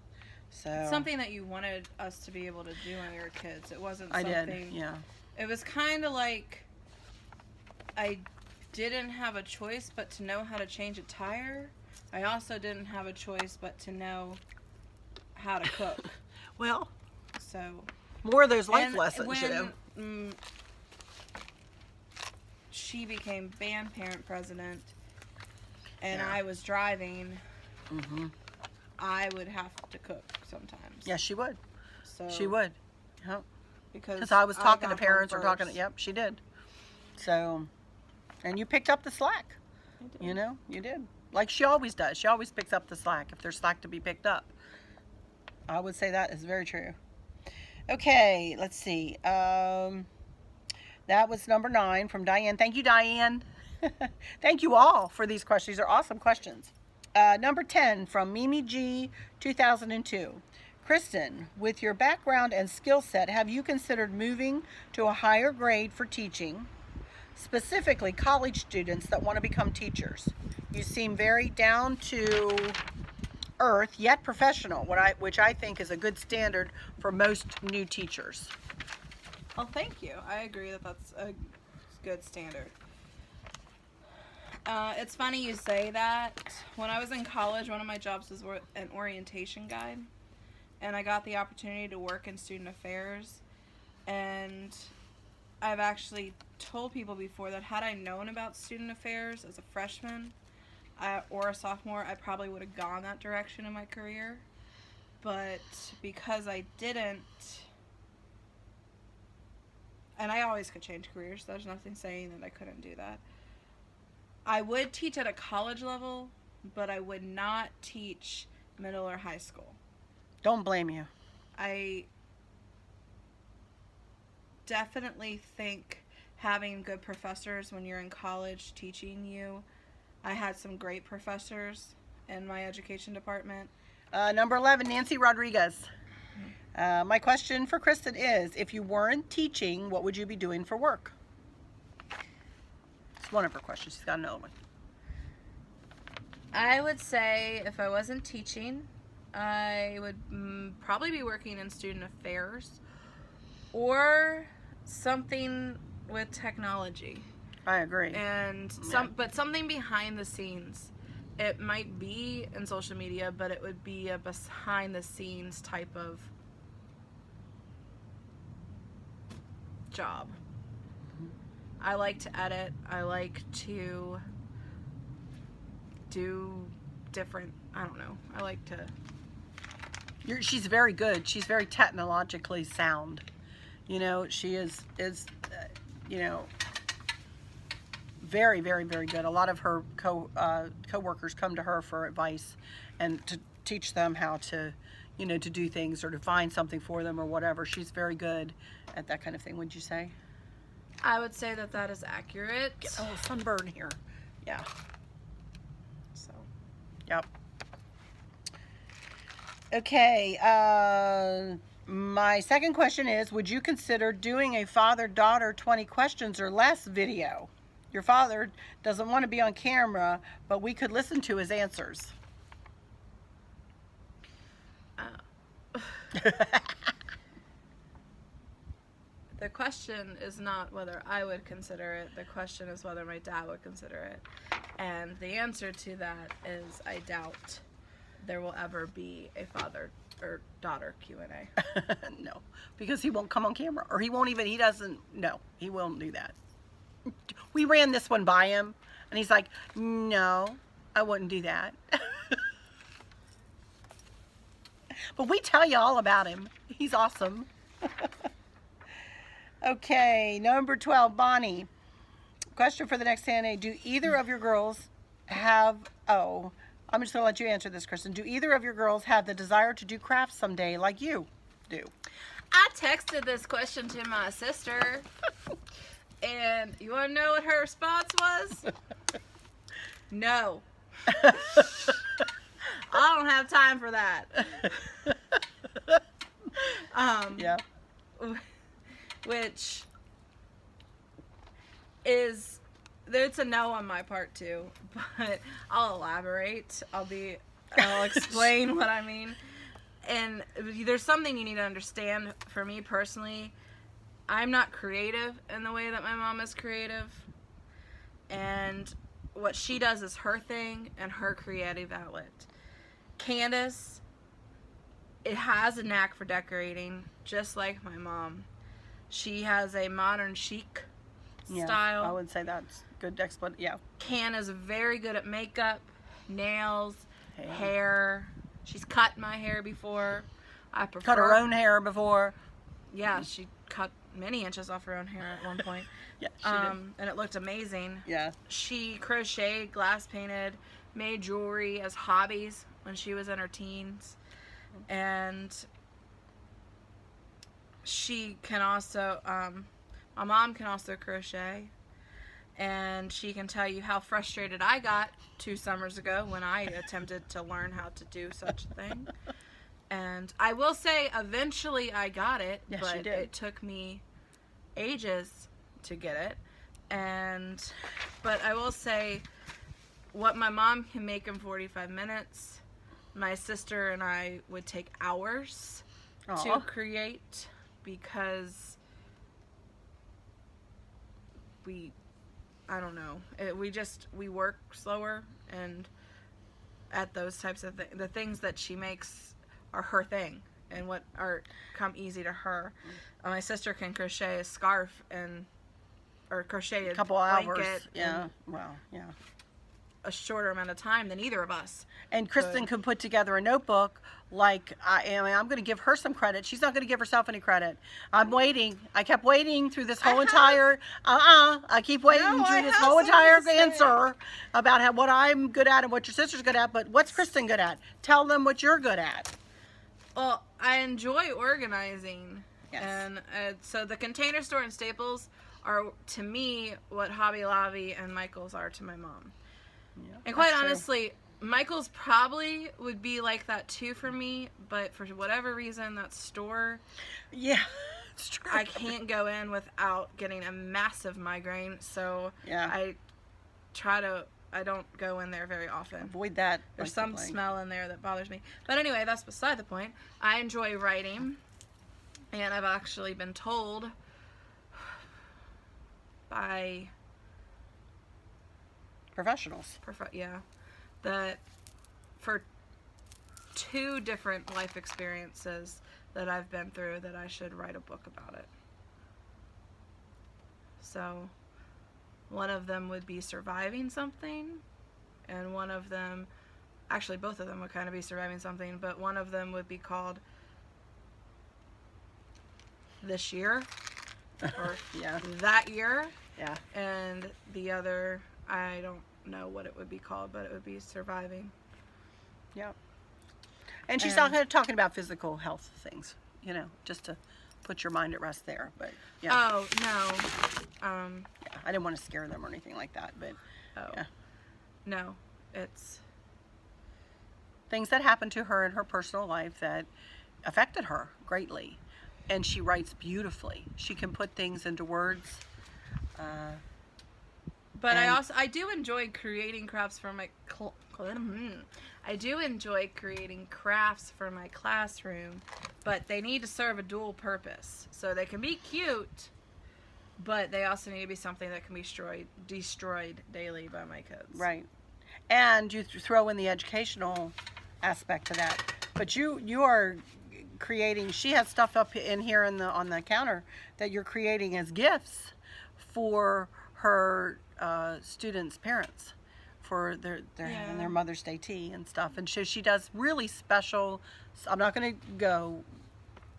A: So
B: Something that you wanted us to be able to do when we were kids. It wasn't
A: I
B: something...
A: did, yeah.
B: It was kind of like I didn't have a choice but to know how to change a tire. I also didn't have a choice but to know how to cook.
A: Well,
B: So
A: more of those life lessons,
B: when she became band parent president and
A: Yeah.
B: I was driving,
A: Mm-hmm.
B: I would have to cook sometimes.
A: Yes, she would.
B: So
A: She would. Yep.
B: because
A: I was talking to
B: got home
A: parents or talking to,
B: first.
A: yep, she did. So, and you picked up the slack.
B: I did.
A: You did. Like she always does. She always picks up the slack if there's slack to be picked up. I would say that is very true. Okay, let's see. That was number 9 from Diane. Thank you, Diane. Thank you all for these questions. These are awesome questions. Number 10 from Mimi G, 2002. Christin, with your background and skill set, have you considered moving to a higher grade for teaching, specifically college students that want to become teachers? You seem very down to earth, yet professional, which I think is a good standard for most new teachers.
B: Oh, thank you. I agree that that's a good standard. It's funny you say that. When I was in college, one of my jobs was an orientation guide, and I got the opportunity to work in student affairs. And I've actually told people before that had I known about student affairs as a freshman or a sophomore, I probably would have gone that direction in my career. But because I didn't, and I always could change careers, there's nothing saying that I couldn't do that. I would teach at a college level, but I would not teach middle or high school.
A: Don't blame you.
B: I definitely think having good professors when you're in college teaching you. I had some great professors in my education department.
A: Number 11, Nancy Rodriguez. My question for Christin is, if you weren't teaching, what would you be doing for work? It's one of her questions. She's got another one.
B: I would say if I wasn't teaching, I would probably be working in student affairs or something with technology.
A: I agree.
B: And but something behind the scenes. It might be in social media, but it would be a behind the scenes type of job. I like to edit. I like to do different, I don't know. I like to...
A: She's very good. She's very technologically sound. She is very, very, very good. A lot of her co-workers come to her for advice and to teach them how to, to do things or to find something for them or whatever. She's very good at that kind of thing, would you say?
B: I would say that that is accurate.
A: Oh, sunburn here. Yeah.
B: So.
A: Yep. Okay. My second question is, would you consider doing a father-daughter 20 questions or less video? Your father doesn't want to be on camera, but we could listen to his answers.
B: The question is not whether I would consider it. The question is whether my dad would consider it. And the answer to that is I doubt there will ever be a father or daughter Q&A.
A: No, because he won't come on camera, or he won't do that. We ran this one by him, and he's like, no, I wouldn't do that. But we tell you all about him. He's awesome. Okay, number 12, Bonnie. Question for the next Santa. Do either of your girls have, I'm just going to let you answer this, Christin. Do either of your girls have the desire to do crafts someday like you do?
B: I texted this question to my sister, and you want to know what her response was? No. I don't have time for that.
A: Yeah.
B: Which is It's a no on my part too, but I'll elaborate. I'll explain what I mean. And there's something you need to understand. For me personally, I'm not creative in the way that my mom is creative. And what she does is her thing and her creative outlet. Candace, it has a knack for decorating, just like my mom. She has a modern chic style.
A: I would say that's good explanation. Yeah.
B: Can is very good at makeup, nails, hair. She's cut my hair before. I prefer.
A: Cut her own hair before.
B: Yeah, she cut many inches off her own hair at one point.
A: Yeah, she did.
B: And it looked amazing.
A: Yeah.
B: She crocheted, glass painted, made jewelry as hobbies when she was in her teens. And she can also, my mom can also crochet. And she can tell you how frustrated I got 2 summers ago when I attempted to learn how to do such a thing. And I will say, eventually I got it,
A: Yes,
B: but
A: you did.
B: it took me ages to get it. But I will say, what my mom can make in 45 minutes, my sister and I would take hours to create, because I don't know. We work slower, and at those types of the things that she makes are her thing, and what come easy to her. My sister can crochet a scarf or crochet a
A: couple
B: blanket
A: hours. Yeah. Wow. Yeah.
B: a shorter amount of time than either of us.
A: And Christin could put together a notebook like I am. I'm going to give her some credit. She's not going to give herself any credit. I'm waiting. I kept waiting through this whole entire. I keep waiting through this whole entire answer about what I'm good at and what your sister's good at. But what's Christin good at? Tell them what you're good at.
B: Well, I enjoy organizing.
A: Yes.
B: And so the Container Store and Staples are, to me, what Hobby Lobby and Michael's are to my mom.
A: Yeah,
B: and quite
A: that's true.
B: honestly, Michael's probably would be like that too for me, but for whatever reason, that store,
A: Yeah, it's true.
B: I can't go in without getting a massive migraine, so
A: Yeah.
B: I don't go in there very often.
A: Avoid that.
B: There's some smell in there that bothers me. But anyway, that's beside the point. I enjoy writing, and I've actually been told by
A: Professionals.
B: that for 2 different life experiences that I've been through, that I should write a book about it. So one of them would be surviving something, and one of them, actually both of them would kind of be surviving something, but one of them would be called This Year, or
A: Yeah.
B: That Year,
A: Yeah.
B: and the other, I don't know what it would be called, but it would be Surviving.
A: Yeah. And she's not talking about physical health things, just to put your mind at rest there. But yeah.
B: Oh, no.
A: Yeah, I didn't want to scare them or anything like that, but yeah.
B: No, it's
A: Things that happened to her in her personal life that affected her greatly. And she writes beautifully. She can put things into words.
B: But I do enjoy creating crafts for my I do enjoy creating crafts for my classroom, but they need to serve a dual purpose. So they can be cute, but they also need to be something that can be destroyed daily by my kids.
A: Right. And you throw in the educational aspect to that. But you are creating, she has stuff up in here on the counter that you're creating as gifts for her students' parents for their Mother's Day tea and stuff. And so she does really special, I'm not going to go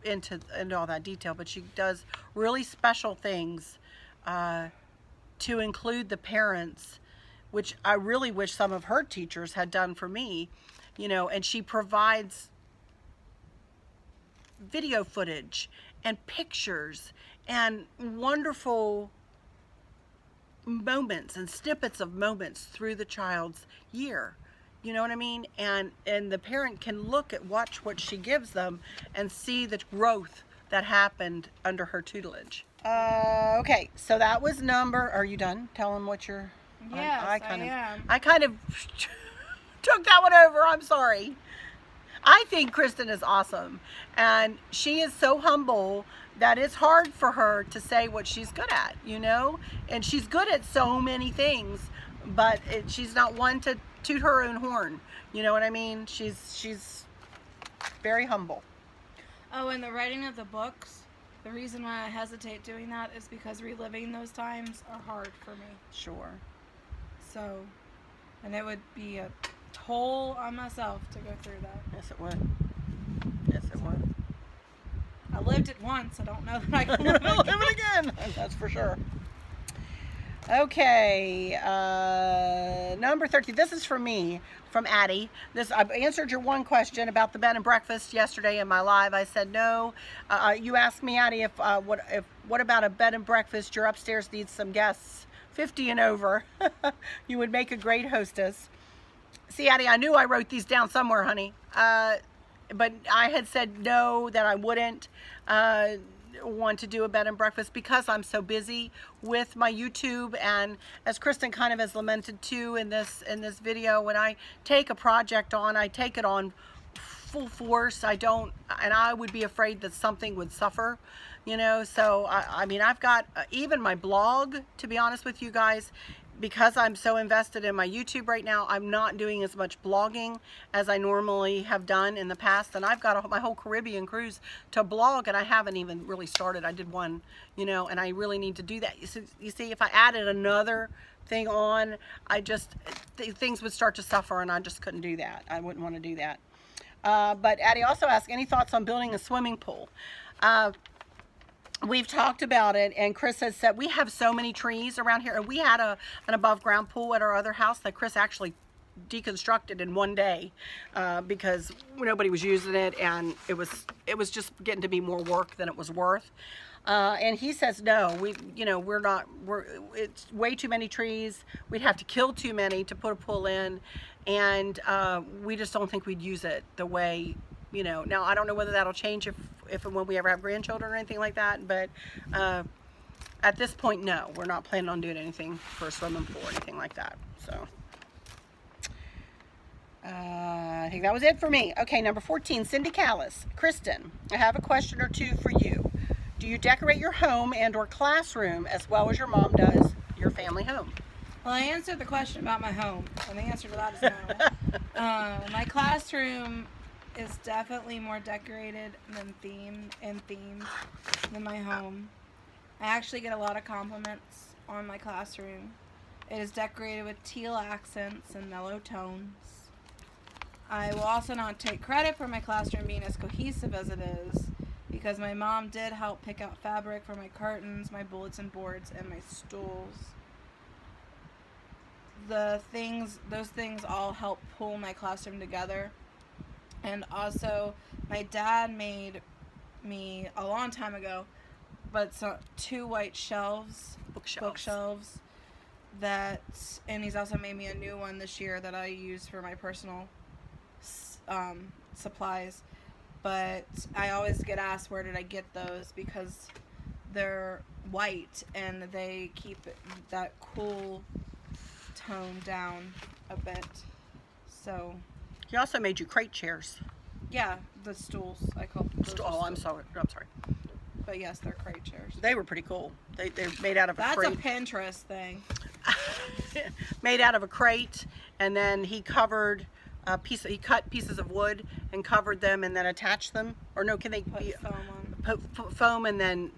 A: into all that detail, but she does really special things to include the parents, which I really wish some of her teachers had done for me, and she provides video footage and pictures and wonderful moments and snippets of moments through the child's year. You know what I mean? And the parent can watch what she gives them and see the growth that happened under her tutelage. Okay, so that was number. Are you done? Tell them what you're.
B: Yes, I
A: am.
B: am.
A: I kind of took that one over. I'm sorry. I think Christin is awesome, and she is so humble that it's hard for her to say what she's good at, you know? And she's good at so many things, but she's not one to toot her own horn. You know what I mean? She's very humble.
B: Oh, and the writing of the books, the reason why I hesitate doing that is because reliving those times are hard for me.
A: Sure.
B: So, and it would be a toll on myself to go through that.
A: Yes, it would. Yes, it would.
B: I lived it once. I don't know that I can live
A: Live it again. That's for sure. Okay, number 13. This is for me, from Addie. I've answered your one question about the bed and breakfast yesterday in my live. I said no. You asked me, Addie, what about a bed and breakfast? Your upstairs needs some guests, 50 and over. You would make a great hostess. See, Addie, I knew I wrote these down somewhere, honey. But I had said no, that I wouldn't want to do a bed and breakfast because I'm so busy with my YouTube, and as Christin kind of has lamented too in this video, when I take a project on, I take it on full force. I don't, and I would be afraid that something would suffer, you know. So I mean, I've got even my blog, to be honest with you guys, because I'm so invested in my YouTube right now, I'm not doing as much blogging as I normally have done in the past. And I've got my whole Caribbean cruise to blog, and I haven't even really started. I did one, you know, and I really need to do that. You see, if I added another thing on, things would start to suffer, and I just couldn't do that. I wouldn't want to do that. But Addie also asked, any thoughts on building a swimming pool? We've talked about it, and Chris has said we have so many trees around here, and we had an above ground pool at our other house that Chris actually deconstructed in one day because nobody was using it, and it was just getting to be more work than it was worth. And he says no, it's way too many trees. We'd have to kill too many to put a pool in, and we just don't think we'd use it the way. You know, now I don't know whether that'll change if and when we ever have grandchildren or anything like that, but at this point, no, we're not planning on doing anything for a swimming pool or anything like that. So I think that was it for me. Okay, number 14, Cindy Callis. Christin, I have a question or two for you. Do you decorate your home and or classroom as well as your mom does your family home?
B: Well, I answered the question about my home, and the answer to that is no. My classroom is definitely more decorated than themed than my home. I actually get a lot of compliments on my classroom. It is decorated with teal accents and mellow tones. I will also not take credit for my classroom being as cohesive as it is, because my mom did help pick out fabric for my curtains, my bulletin boards, and my stools. Those things all help pull my classroom together. And also, my dad made me a long time ago, but two white bookshelves and he's also made me a new one this year that I use for my personal supplies. But I always get asked, where did I get those? Because they're white and they keep that cool tone down a bit. So.
A: He also made you crate chairs.
B: Yeah, the stools. I call them stools.
A: Oh, I'm sorry.
B: But yes, they're crate chairs.
A: They were pretty cool. They're made out of a crate.
B: That's a Pinterest thing.
A: Made out of a crate, and then he covered he cut pieces of wood and covered them and then attached them. Or no, can they
B: put
A: be
B: foam on?
A: Put foam and then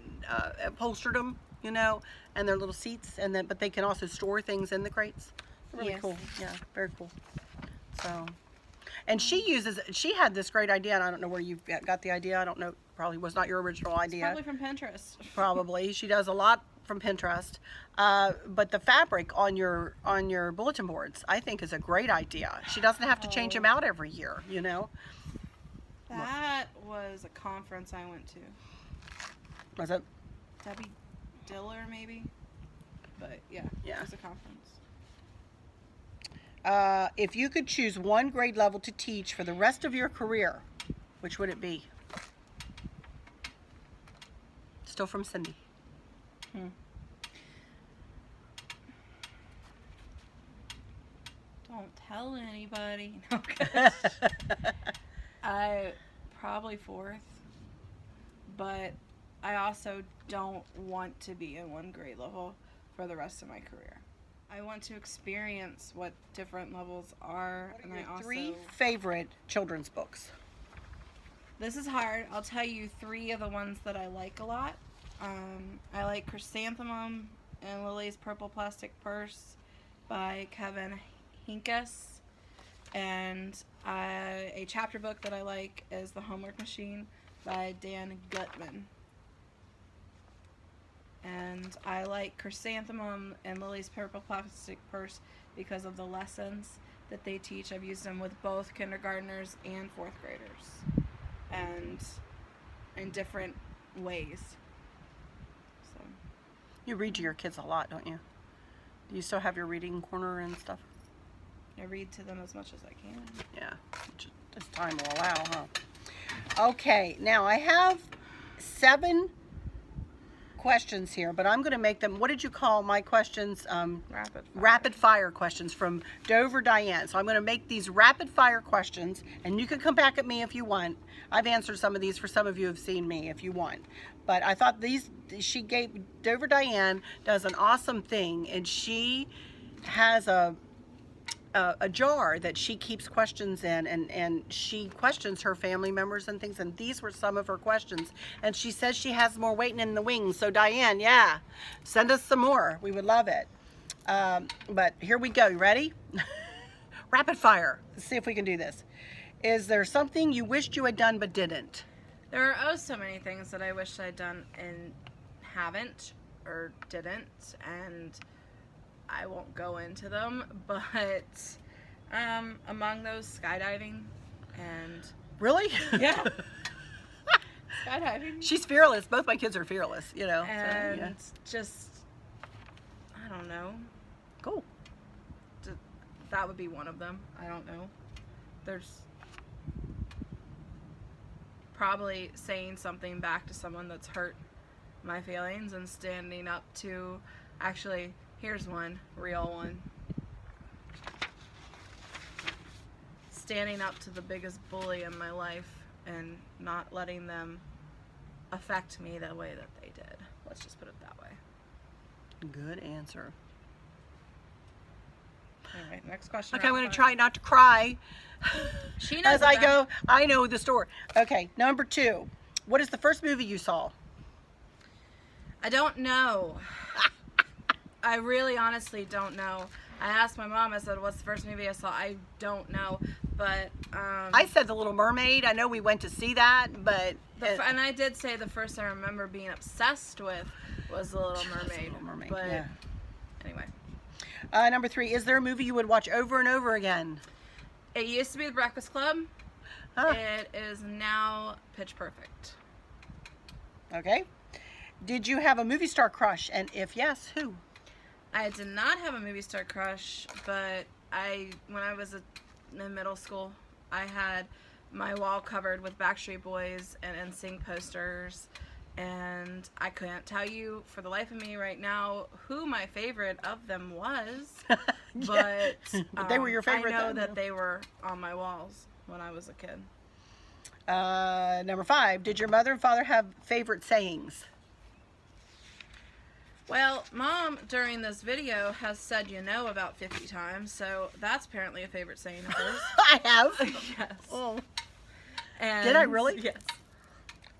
A: upholstered them, you know, and their little seats, and then but they can also store things in the crates. Really
B: yes.
A: Cool. Yeah, very cool. So. And she had this great idea, and I don't know where you got the idea. I don't know, probably was not your original idea.
B: It's probably from Pinterest.
A: Probably. She does a lot from Pinterest. But the fabric on your bulletin boards, I think, is a great idea. She doesn't have to change them out every year, you know.
B: That was a conference I went to.
A: Was it?
B: Debbie Diller, maybe? But yeah, it was a conference.
A: If you could choose one grade level to teach for the rest of your career, which would it be? Still from Cindy.
B: Don't tell anybody. No, gosh. I probably 4th, but I also don't want to be in one grade level for the rest of my career. I want to experience what different levels are.
A: What
B: and
A: are your
B: I also
A: 3 favorite children's books?
B: This is hard. I'll tell you 3 of the ones that I like a lot. I like Chrysanthemum and Lily's Purple Plastic Purse by Kevin Hinkes. And a chapter book that I like is The Homework Machine by Dan Gutman. And I like Chrysanthemum and Lily's Purple Plastic Purse because of the lessons that they teach. I've used them with both kindergartners and 4th graders, and in different ways. So
A: You read to your kids a lot, don't you? Do you still have your reading corner and stuff?
B: I read to them as much as I can.
A: Yeah, as time will allow, huh? Okay, now I have 7 questions here, but I'm going to make them, what did you call my questions? Rapid fire questions from Dover Diane. So I'm going to make these rapid fire questions, and you can come back at me if you want. I've answered some of these for some of you have seen me if you want. But I thought Dover Diane does an awesome thing, and she has a jar that she keeps questions in, and she questions her family members and things, and these were some of her questions, and she says she has more waiting in the wings. So Diane, yeah, send us some more. We would love it. But here we go. You ready? Rapid fire. Let's see if we can do this. Is there something you wished you had done but didn't?
B: There are so many things that I wish I'd done and haven't or didn't, and I won't go into them, but among those, skydiving and...
A: Really?
B: Yeah. Skydiving.
A: She's fearless. Both my kids are fearless, you know.
B: And
A: so, yeah.
B: just, I don't know.
A: Cool.
B: That would be one of them. I don't know. There's probably saying something back to someone that's hurt my feelings and standing up to, actually, here's one, real one. Standing up to the biggest bully in my life and not letting them affect me the way that they did. Let's just put it that way.
A: Good answer.
B: All right, next question.
A: Okay, I'm going to try not to cry.
B: She knows
A: as I go. I know the story. Okay, number 2. What is the first movie you saw?
B: I don't know. I really honestly don't know. I asked my mom, I said, what's the first movie I saw? I don't know, but...
A: I said The Little Mermaid. I know we went to see that, but...
B: and I did say the first I remember being obsessed with was The Little Mermaid.
A: Little Mermaid,
B: but
A: yeah.
B: Anyway.
A: Number 3, is there a movie you would watch over and over again?
B: It used to be The Breakfast Club.
A: Huh.
B: It is now Pitch Perfect.
A: Okay. Did you have a movie star crush? And if yes, who?
B: I did not have a movie star crush, but when I was in middle school, I had my wall covered with Backstreet Boys and NSYNC posters, and I couldn't tell you for the life of me right now who my favorite of them was, but
A: they were your favorite.
B: I know that they were on my walls when I was a kid.
A: Number 5, did your mother and father have favorite sayings?
B: Well, Mom, during this video, has said you know about 50 times, so that's apparently a favorite saying of hers.
A: I have.
B: Yes.
A: Oh.
B: And
A: Did I really?
B: Yes.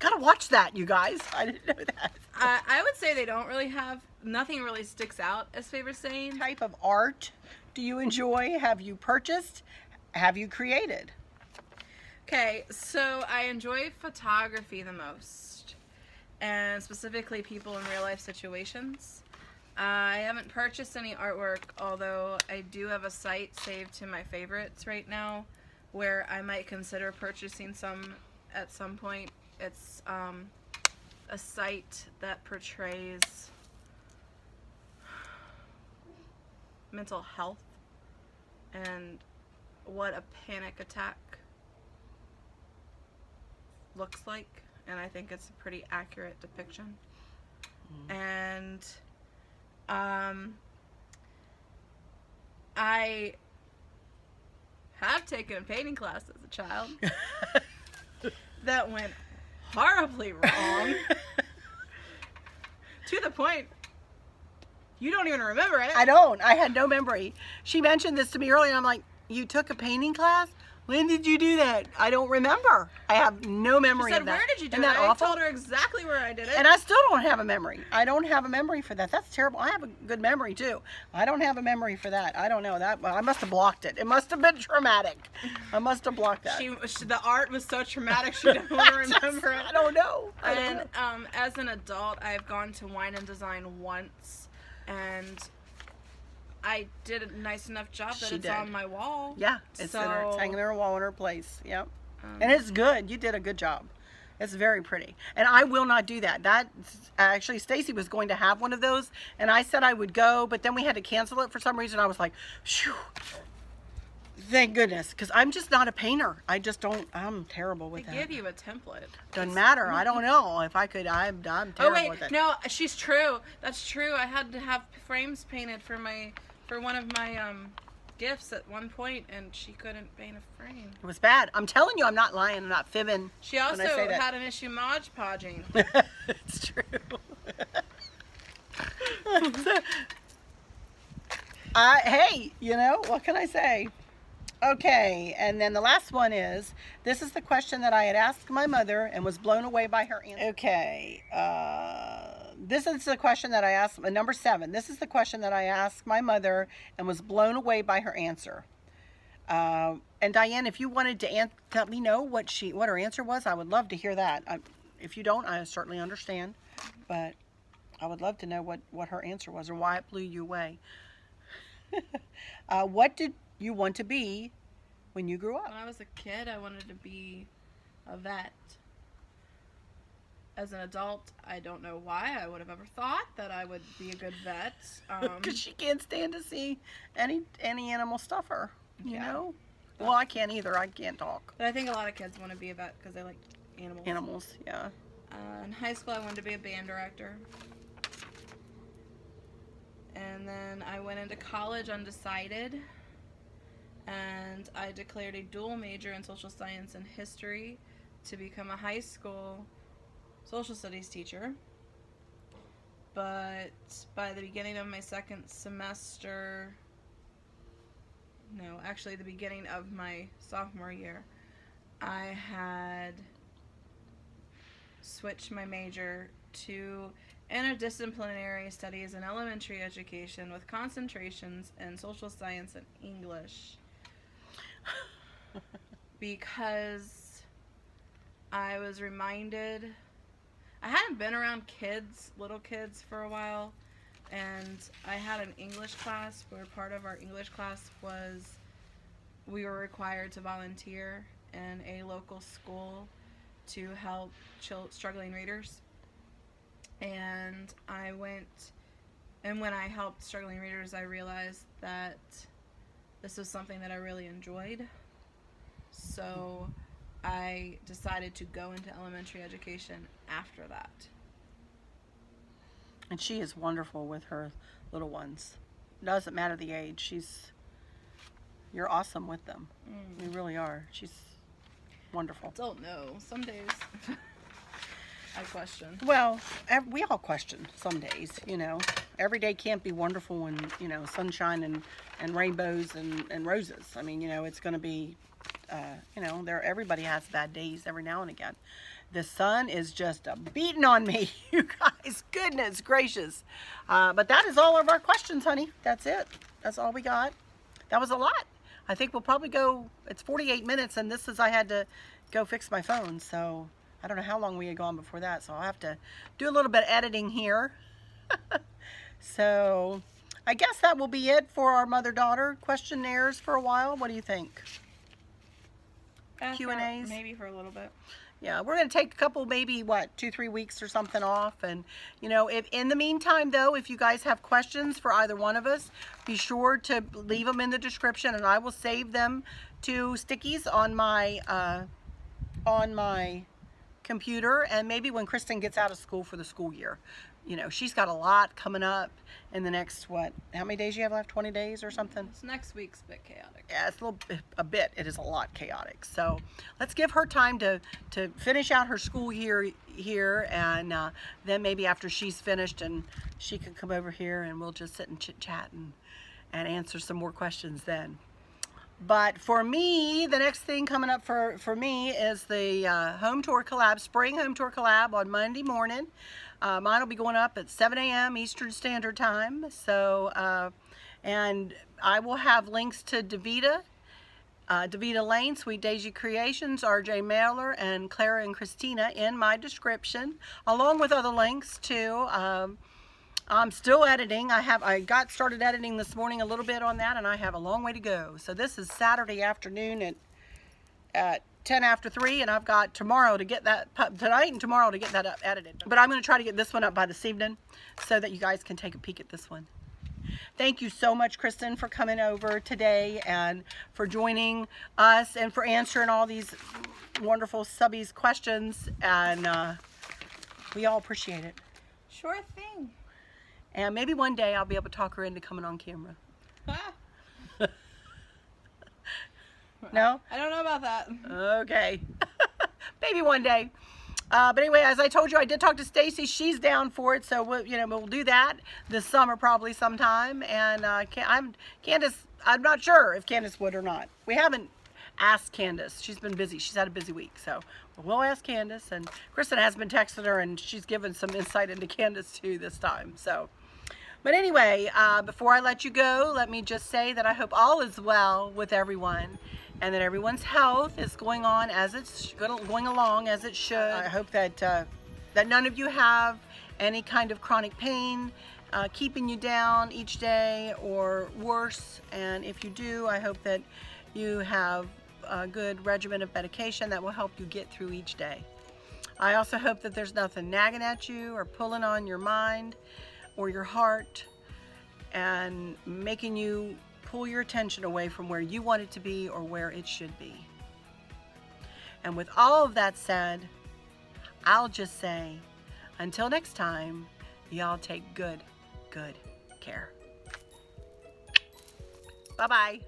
A: Gotta watch that, you guys. I didn't know that.
B: I would say they don't really have, nothing really sticks out as favorite saying.
A: What type of art do you enjoy? Have you purchased? Have you created?
B: Okay, so I enjoy photography the most, and specifically people in real life situations. I haven't purchased any artwork, although I do have a site saved to my favorites right now where I might consider purchasing some at some point. It's a site that portrays mental health and what a panic attack looks like, and I think it's a pretty accurate depiction. And I have taken a painting class as a child that went horribly wrong. To the point you don't even remember it.
A: I don't. I had no memory. She mentioned this to me earlier, and I'm like, you took a painting class? When did you do that? I don't remember. I have no memory
B: She said,
A: of that.
B: where did you do
A: Isn't
B: it?
A: that
B: I
A: awful?
B: told her exactly where I did it.
A: And I still don't have a memory. I don't have a memory for that. That's terrible. I have a good memory, too. I don't have a memory for that. I don't know. That. Well, I must have blocked it. It must have been traumatic. I must have blocked that.
B: The art was so traumatic she didn't want to remember it.
A: I don't know.
B: And as an adult, I've gone to wine and design once, and I did a nice enough job that it's on my wall.
A: Yeah, it's hanging there on a wall in her place. Yep. And it's good. You did a good job. It's very pretty. And I will not do that. That actually, Stacy was going to have one of those, and I said I would go, but then we had to cancel it for some reason. I was like, phew. Thank goodness, because I'm just not a painter. I just don't. I'm terrible with that.
B: They give you a template.
A: Doesn't matter. I don't know if I could. I'm terrible with it.
B: No, she's true. That's true. I had to have frames painted for one of my gifts at one point, and she couldn't paint a frame.
A: It was bad. I'm telling you, I'm not lying. I'm not fibbing.
B: She also had an issue Mod Podging.
A: It's true. Hey, what can I say? Okay, and then the last one is, this is the question that I had asked my mother and was blown away by her answer. Okay, this is the question that I asked, number 7. This is the question that I asked my mother and was blown away by her answer. And Diane, if you wanted to let me know what her answer was, I would love to hear that. If you don't, I certainly understand, but I would love to know what her answer was or why it blew you away. What did you want to be when you grew up?
B: When I was a kid, I wanted to be a vet. As an adult, I don't know why I would have ever thought that I would be a good vet.
A: Because she can't stand to see any animal stuff her, you know?
B: But,
A: well, I can't either. I can't talk.
B: But I think a lot of kids want to be a vet because they like animals.
A: Animals, yeah.
B: In high school, I wanted to be a band director. And then I went into college undecided. And I declared a dual major in social science and history to become a high school social studies teacher. But by the beginning of my second semester, no, actually the beginning of my sophomore year, I had switched my major to interdisciplinary studies in elementary education with concentrations in social science and English. Because I was reminded, I hadn't been around little kids for a while, and I had an English class where part of our English class was we were required to volunteer in a local school to help struggling readers. And I went, and when I helped struggling readers, I realized that this was something that I really enjoyed. So I decided to go into elementary education after that.
A: And she is wonderful with her little ones. It doesn't matter the age. You're awesome with them. You really are. She's wonderful.
B: I don't know. Some days I question.
A: Well, we all question some days, Every day can't be wonderful and, sunshine and rainbows and roses. I mean, it's going to be, everybody has bad days every now and again. The sun is just beating on me, you guys. Goodness gracious. But that is all of our questions, honey. That's it. That's all we got. That was a lot. I think we'll probably go, it's 48 minutes, and I had to go fix my phone, so I don't know how long we had gone before that, so I'll have to do a little bit of editing here. So I guess that will be it for our mother-daughter questionnaires for a while. What do you think? Q&As?
B: Maybe for a little bit.
A: Yeah, we're going to take a couple, maybe, 2-3 weeks or something off. And, if in the meantime, though, if you guys have questions for either one of us, be sure to leave them in the description, and I will save them to stickies on my computer. And maybe when Christin gets out of school for the school year, you know, she's got a lot coming up in the next, how many days you have left? 20 days or something?
B: This next week's a bit chaotic.
A: Yeah, it's a bit. It is a lot chaotic. So let's give her time to finish out her school year here, and then maybe after she's finished, and she can come over here, and we'll just sit and chit chat and answer some more questions then. But for me, the next thing coming up for me is the home tour collab, spring home tour collab on Monday morning. Mine will be going up at 7 a.m. Eastern Standard Time. So, and I will have links to Davita Lane, Sweet Daisy Creations, RJ Mailer, and Clara and Christina in my description, along with other links too. I'm still editing. I got started editing this morning a little bit on that, and I have a long way to go. So this is Saturday afternoon at 10 after 3, and I've got tomorrow to get that tonight and tomorrow to get that up edited. But I'm going to try to get this one up by this evening so that you guys can take a peek at this one. Thank you so much, Christin, for coming over today and for joining us and for answering all these wonderful subbies questions, and we all appreciate it.
B: Sure thing.
A: And maybe one day I'll be able to talk her into coming on camera. No?
B: I don't know about that.
A: Okay. Maybe one day. But anyway, as I told you, I did talk to Stacy. She's down for it, so we'll do that this summer probably sometime. And Candace, I'm not sure if Candace would or not. We haven't asked Candace. She's been busy. She's had a busy week, so we'll ask Candace. And Kristen has been texting her, and she's given some insight into Candace too this time. So, but anyway, before I let you go, let me just say that I hope all is well with everyone, and that everyone's health is going along as it should. I hope that that none of you have any kind of chronic pain keeping you down each day or worse. And if you do, I hope that you have a good regimen of medication that will help you get through each day. I also hope that there's nothing nagging at you or pulling on your mind or your heart and making you pull your attention away from where you want it to be or where it should be. And with all of that said, I'll just say, until next time, y'all take good care. Bye-bye.